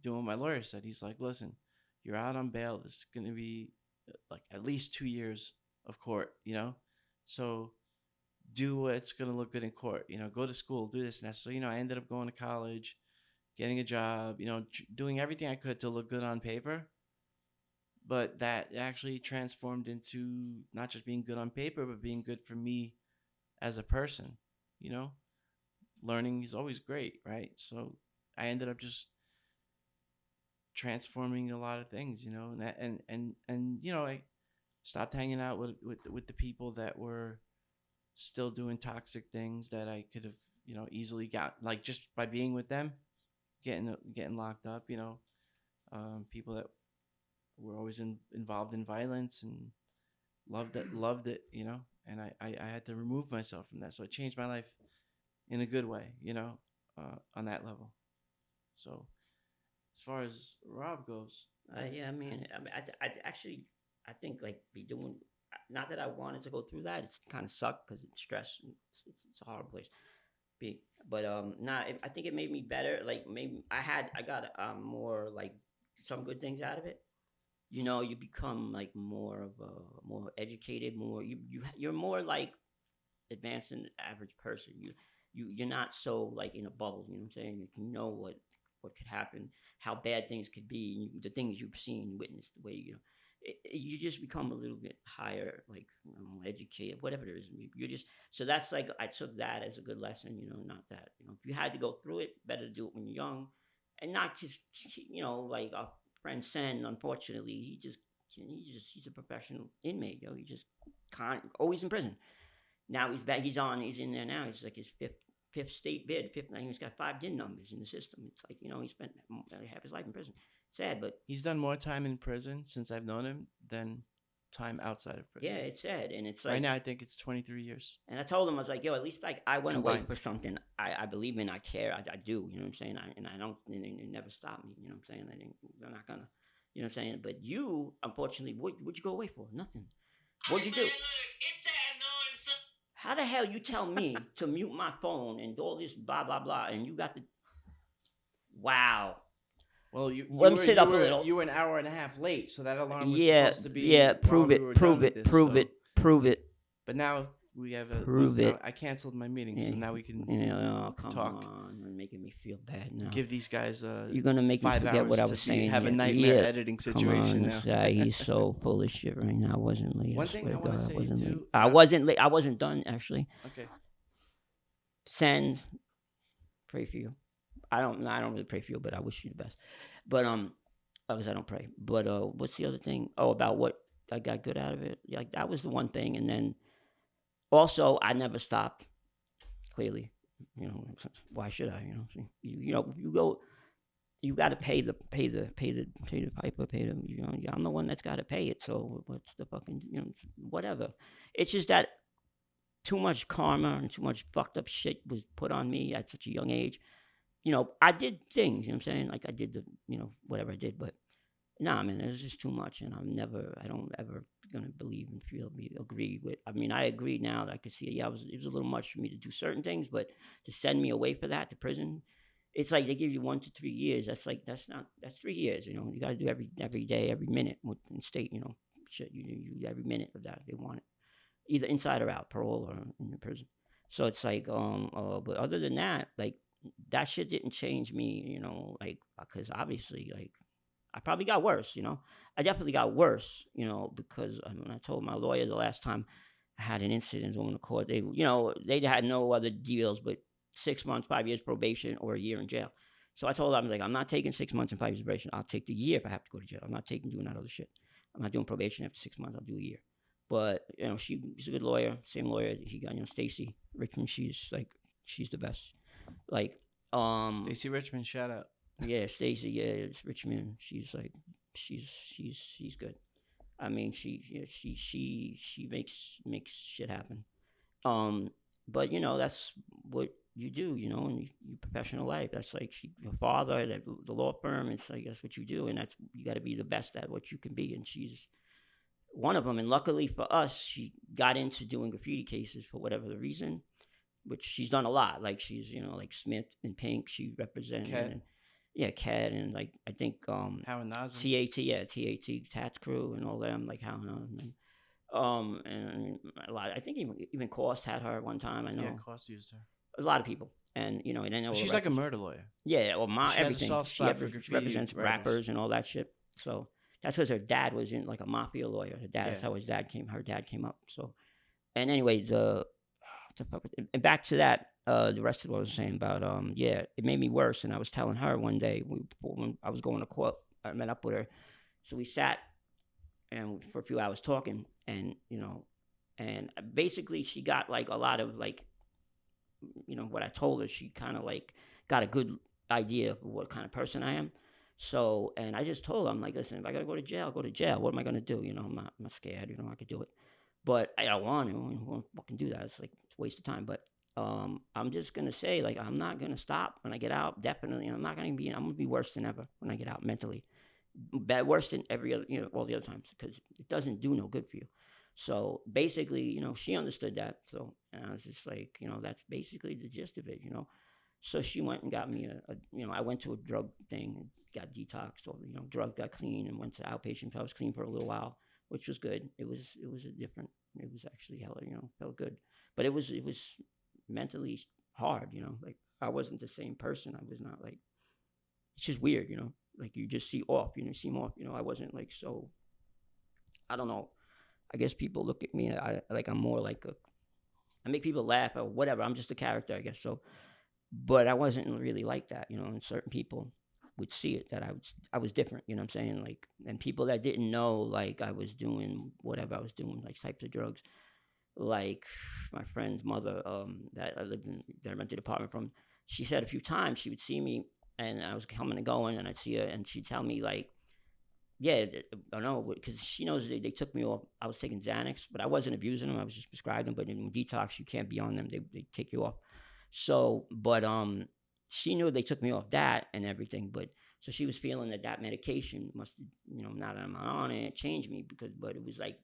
doing what my lawyer said. He's like, listen, you're out on bail. This is going to be like at least 2 years of court, So do what's going to look good in court, go to school, do this and that. So, I ended up going to college, getting a job, doing everything I could to look good on paper. But that actually transformed into not just being good on paper, but being good for me as a person, you know? Learning is always great, right? So I ended up just transforming a lot of things, and I stopped hanging out with the people that were still doing toxic things that I could have, easily got, like, just by being with them, getting locked up, people that were always involved in violence and loved it, and I had to remove myself from that. So it changed my life in a good way, on that level. So as far as Rob goes, Yeah, I think like be doing. Not that I wanted to go through that. It's kind of sucked because it's stress. It's a horrible place. Be, but I think it made me better. Like maybe I got more like some good things out of it. You become like more of a more educated, more you're more like advanced than the average person. You're not so like in a bubble. You know what I'm saying? You can know what could happen, how bad things could be, the things you've seen, witnessed, the way you just become a little bit higher, like educated, whatever it is. You're just so that's like I took that as a good lesson. Not that if you had to go through it, better to do it when you're young, and not just like our friend Sen. Unfortunately, he's a professional inmate. He just can't always in prison. Now he's back. He's in there now. He's like his fifth state bid. He's got 5 DIN numbers in the system. It's like he spent half his life in prison. Sad, but he's done more time in prison since I've known him than time outside of prison. Yeah, it's sad, and it's like right now I think it's 23 years. And I told him, I was like, yo, at least like I went Combined. away for something I believe in, I care, I do. You know what I'm saying? I don't. It never stopped me. You know what I'm saying? They're not gonna. You know what I'm saying? But you, unfortunately, what'd you go away for? Nothing. What'd you do? How the hell you tell me to mute my phone and all this blah blah blah, and you got the wow. Well, you Let me were, sit you up were, a little. You were an hour and a half late, so that alarm was Yeah, supposed to be. yeah. Prove it. But now we have a Prove it. I canceled my meeting, so now we can come talk. on, you're making me feel bad now. Give these guys you're gonna make me 5 forget hours what I to was saying. have a here. nightmare editing situation Come on, now. This guy, he's so full of shit right now. I wasn't late. One thing I want to say wasn't too. late. I wasn't late. I wasn't done actually. Okay. Send, pray for you. I don't really pray for you, but I wish you the best. But because I don't pray. But what's the other thing? Oh, about what I got good out of it. Like that was the one thing, and then also I never stopped. Clearly, why should I? You go. You got to pay the piper. I'm the one that's got to pay it. So what's the fucking whatever? It's just that too much karma and too much fucked up shit was put on me at such a young age. I did things, what I'm saying? Like I did the, whatever I did, but nah, man, it was just too much. And I don't ever gonna believe and agree with. I mean, I agree now that I could see, it was a little much for me to do certain things, but to send me away for that to prison, it's like they give you 1 to 3 years. That's 3 years, you got to do every day, every minute in state, shit, you every minute of that. They want it either inside or out, parole or in the prison. So it's like, but other than that, like, that shit didn't change me, like, because obviously, like, I probably got worse, I definitely got worse, because when I told my lawyer the last time I had an incident on the court, they had no other deals but 6 months, 5 years probation or a year in jail. So I told them, I was like, I'm not taking 6 months and 5 years probation. I'll take the year if I have to go to jail. I'm not doing that other shit. I'm not doing probation after 6 months. I'll do a year. But, she's a good lawyer, same lawyer he got, Stacy Richmond. She's the best. Like, Stacy Richmond, shout out. Yeah, Stacy, yeah, it's Richmond. She's good. I mean, she makes shit happen. But that's what you do, in your professional life. That's like your father, the law firm. It's like that's what you do, and you got to be the best at what you can be. And she's one of them. And luckily for us, she got into doing graffiti cases for whatever the reason, which she's done a lot. Like she's like Smith and Pink. She represented. Cat. Cat, and like I think Howard Nazem. TAT Tats Crew and all them, like Howard Nazem. And a lot. I think even Cost had her one time. I know. Yeah, Cost used her. A lot of people, and and I know she's like a murder lawyer. Yeah, well, she everything. Has a soft spot for graffiti represents writers. rappers and all that shit. So that's because her dad was in like a mafia lawyer. That's how his dad came. Her dad came up. So, and anyway, and back to that. The rest of what I was saying about it made me worse. And I was telling her one day when I was going to court, I met up with her, so we sat and for a few hours talking, and and basically she got like a lot of like, what I told her. She kind of like got a good idea of what kind of person I am. So, and I just told her, I'm like, listen, if I gotta go to jail, I'll go to jail. What am I gonna do? I'm not scared. I could do it. but I don't want to. I won't fucking do that. It's like it's a waste of time. But I'm just gonna say, like, I'm not gonna stop when I get out. Definitely, I'm not gonna be. I'm gonna be worse than ever when I get out mentally. Bad, worse than every other, all the other times, because it doesn't do no good for you. So basically, she understood that. So and I was just like, that's basically the gist of it. So she went and got me I went to a drug thing and got detoxed, or drug, got clean, and went to outpatient. So I was clean for a little while, which was good. It was it was actually hella, felt good, but it was mentally hard. Like I wasn't the same person. I was not like, it's just weird. Like you just see off. You see more. I wasn't like, so. I don't know. I guess people look at me. I'm more like I make people laugh or whatever. I'm just a character, I guess. So, but I wasn't really like that, and certain people would see it that I was different, what I'm saying? Like, and people that didn't know, like, I was doing whatever I was doing, like types of drugs, like my friend's mother, that I rented an apartment from, she said a few times she would see me and I was coming and going, and I'd see her and she'd tell me, like, yeah, I know, because she knows they took me off. I was taking Xanax, but I wasn't abusing them. I was just prescribing them. But in detox, you can't be on them. They take you off. So, but she knew they took me off that and everything. But so she was feeling that medication must, now that I'm on it, changed me, but it was like,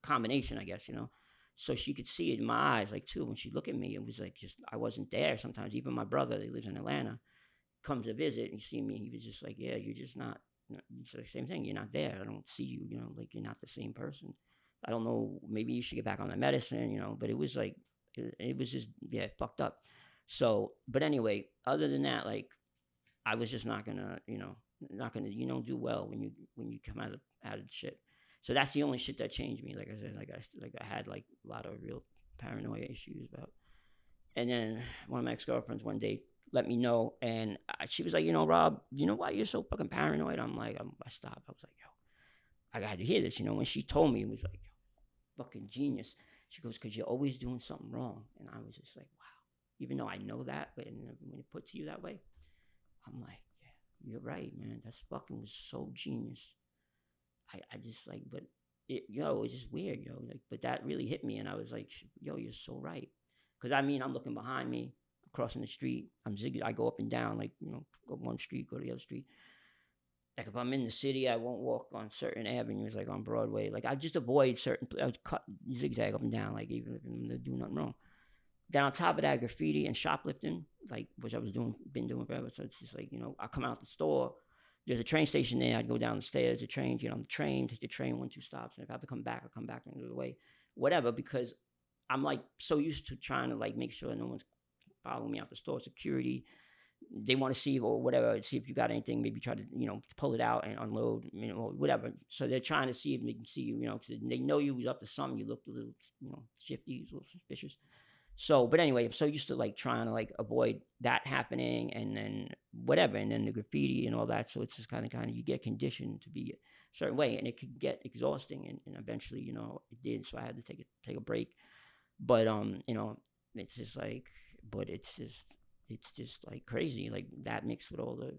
combination, I guess. So she could see it in my eyes, like, too. When she looked at me, it was like, just, I wasn't there sometimes. Even my brother, he lives in Atlanta, comes to visit and see me. He was just like, yeah, you're just not. It's the same thing. You're not there. I don't see you. Like, you're not the same person. I don't know. Maybe you should get back on the medicine. But it was like, it was just, yeah, fucked up. So, but anyway, other than that, like, I was just not gonna, not gonna, do well when you come out of shit. So that's the only shit that changed me. Like I said, I had like a lot of real paranoia issues about. And then one of my ex-girlfriends one day let me know, and she was like, Rob, why you're so fucking paranoid? I'm like, I stopped. I was like, yo, I got to hear this. When she told me, it was like, yo, fucking genius. She goes, because you're always doing something wrong. And I was just like, wow. Even though I know that, but when it put to you that way, I'm like, yeah, you're right, man. That's fucking was so genius. I just like, but it, it's just weird, like, but that really hit me, and I was like, yo, you're so right. Because I'm looking behind me, crossing the street. I go up and down, like, go one street, go to the other street. Like, if I'm in the city, I won't walk on certain avenues, like on Broadway. Like, I just avoid I would cut zigzag up and down, like, even if I'm doing nothing wrong. Then on top of that, graffiti and shoplifting, like, which I was been doing forever. So it's just like, I come out the store. There's a train station there. I'd go down the stairs, the train, get on the train, take the train 1-2 stops. And if I have to come back, I'll come back another way, whatever, because I'm like so used to trying to like make sure no one's following me out the store. Security, they want to see or whatever, see if you got anything. Maybe try to pull it out and unload, or whatever. So they're trying to see if they can see you, because they know you was up to something. You looked a little, shifty, a little suspicious. So, but anyway, I'm so used to like trying to like avoid that happening, and then whatever, and then the graffiti and all that. So it's just kind of you get conditioned to be a certain way, and it could get exhausting, and eventually, it did. So I had to take a break. But it's just like, but it's just like crazy, like that mixed with all the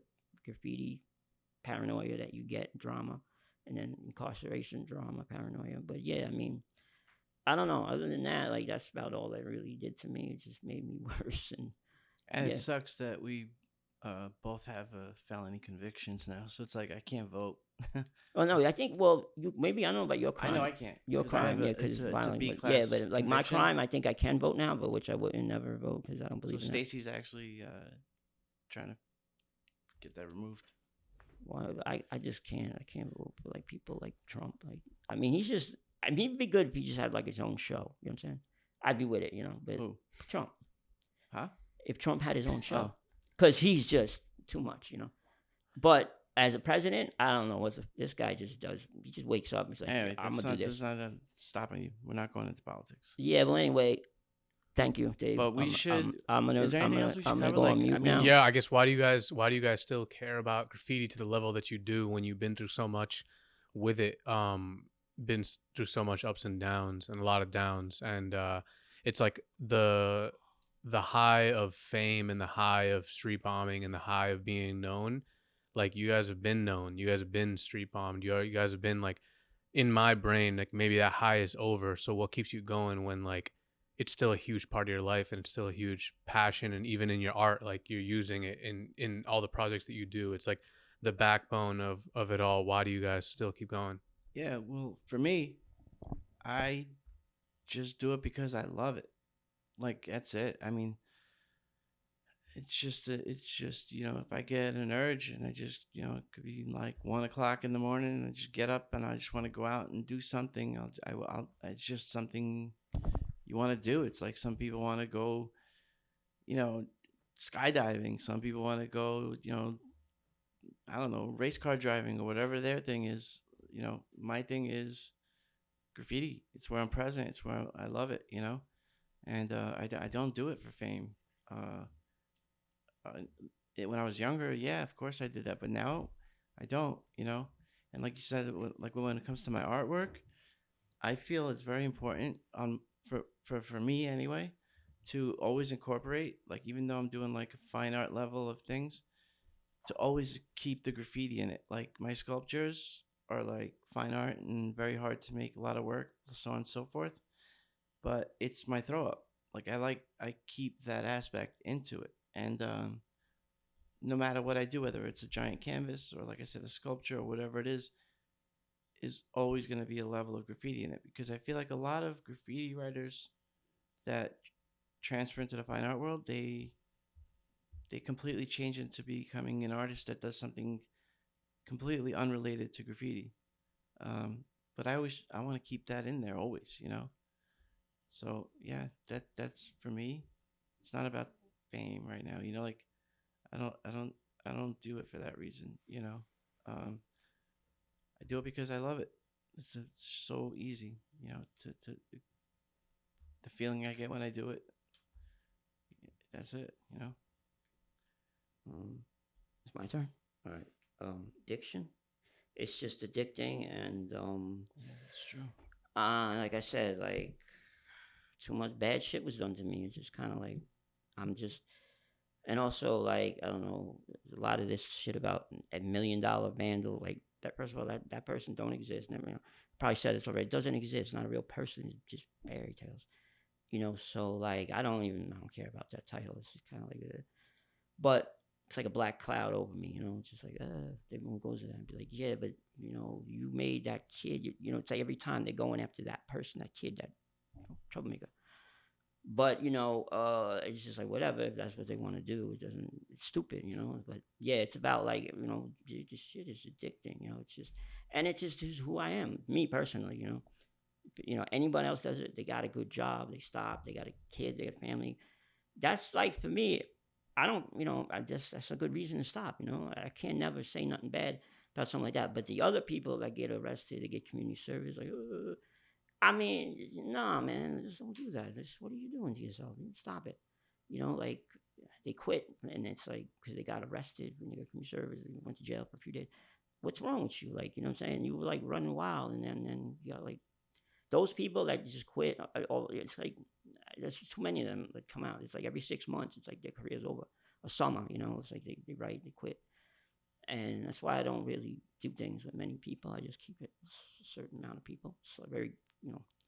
graffiti paranoia that you get, drama, and then incarceration drama, paranoia. But yeah, I don't know. Other than that, like, that's about all that really did to me. It just made me worse. And yeah. It sucks that we both have felony convictions now, so it's like I can't vote. Oh no, I think. Well, maybe I don't know about your crime. I know I can't. Your crime, yeah, because it's violent. Yeah, but like my crime, I think I can vote now, but which I wouldn't never vote because I don't believe in it. So Stacy's actually trying to get that removed. Well, I just can't. I can't vote for like people like Trump. Like, he's just. He'd be good if he just had like his own show. You know what I'm saying? I'd be with it, But who? Trump. Huh? If Trump had his own show, because he's just too much, But as a president, I don't know what this guy just does. He just wakes up and says, anyway, "I'm gonna do this." That's not stopping you. We're not going into politics. Yeah. Well, anyway, thank you, Dave. But we should. I'm gonna go on mute now. Yeah, I guess why do you guys still care about graffiti to the level that you do when you've been through so much with it? Been through so much ups and downs and a lot of downs, and it's like the high of fame and the high of street bombing and the high of being known. Like, you guys have been known, you guys have been street bombed, you guys have been like in my brain, like maybe that high is over. So what keeps you going when like it's still a huge part of your life and it's still a huge passion, and even in your art, like you're using it in all the projects that you do. It's like the backbone of it all. Why do you guys still keep going? Yeah, well, for me, I just do it because I love it. Like that's it. I mean, it's just if I get an urge and I just it could be like 1 o'clock in the morning and I just get up and I just want to go out and do something. I'll it's just something you want to do. It's like some people want to go, you know, skydiving. Some people want to go, I don't know, race car driving or whatever their thing is. My thing is graffiti. It's where I'm present. It's where I love it. And I don't do it for fame. Uh, uh, when I was younger, yeah, of course I did that, but now I don't. And like you said, like when it comes to my artwork, I feel it's very important for me anyway to always incorporate, like, even though I'm doing like a fine art level of things, to always keep the graffiti in it. Like my sculptures are like fine art and very hard to make, a lot of work, so on and so forth. But it's my throw up. Like I keep that aspect into it, and no matter what I do, whether it's a giant canvas or like I said, a sculpture or whatever it is always going to be a level of graffiti in it, because I feel like a lot of graffiti writers that transfer into the fine art world, they completely change into becoming an artist that does something completely unrelated to graffiti. But I want to keep that in there always. So yeah, that's for me. It's not about fame right now. Like I don't I don't I don't do it for that reason. I do it because I love it. It's so easy. To the feeling I get when I do it. That's it. It's my turn. All right. Addiction. It's just addicting, and Yeah, that's true. like I said, like too much bad shit was done to me. It's just kind of like I'm just, and also like I don't know, a lot of this shit about $1 million vandal. Like that person, well, that person don't exist. Never, probably said this already. It doesn't exist. Not a real person. It's just fairy tales. So like I don't care about that title. It's just kind of like but it's like a black cloud over me. It's just like everyone goes to that and be like, yeah, but you made that kid. It's like every time they're going after that person, that kid, that troublemaker. But it's just like whatever. If that's what they want to do, it doesn't. It's stupid. But yeah, it's about like this shit is addicting. It's just, and it's just is who I am, me personally. Anyone else does it, they got a good job, they stop, they got a kid, they got a family. That's like for me, I don't, I just, that's a good reason to stop. I can't never say nothing bad about something like that. But the other people that get arrested, they get community service, like, I mean, nah, man, just don't do that. What are you doing to yourself? Stop it. Like they quit, and it's like because they got arrested when they got community service, and went to jail for a few days. What's wrong with you? Like, what I'm saying? You were like running wild, and then you got like those people that just quit. It's like there's too many of them that come out. It's like every 6 months, it's like their career's over. A summer, it's like they write, they quit, and that's why I don't really do things with many people. I just keep it a certain amount of people. So very,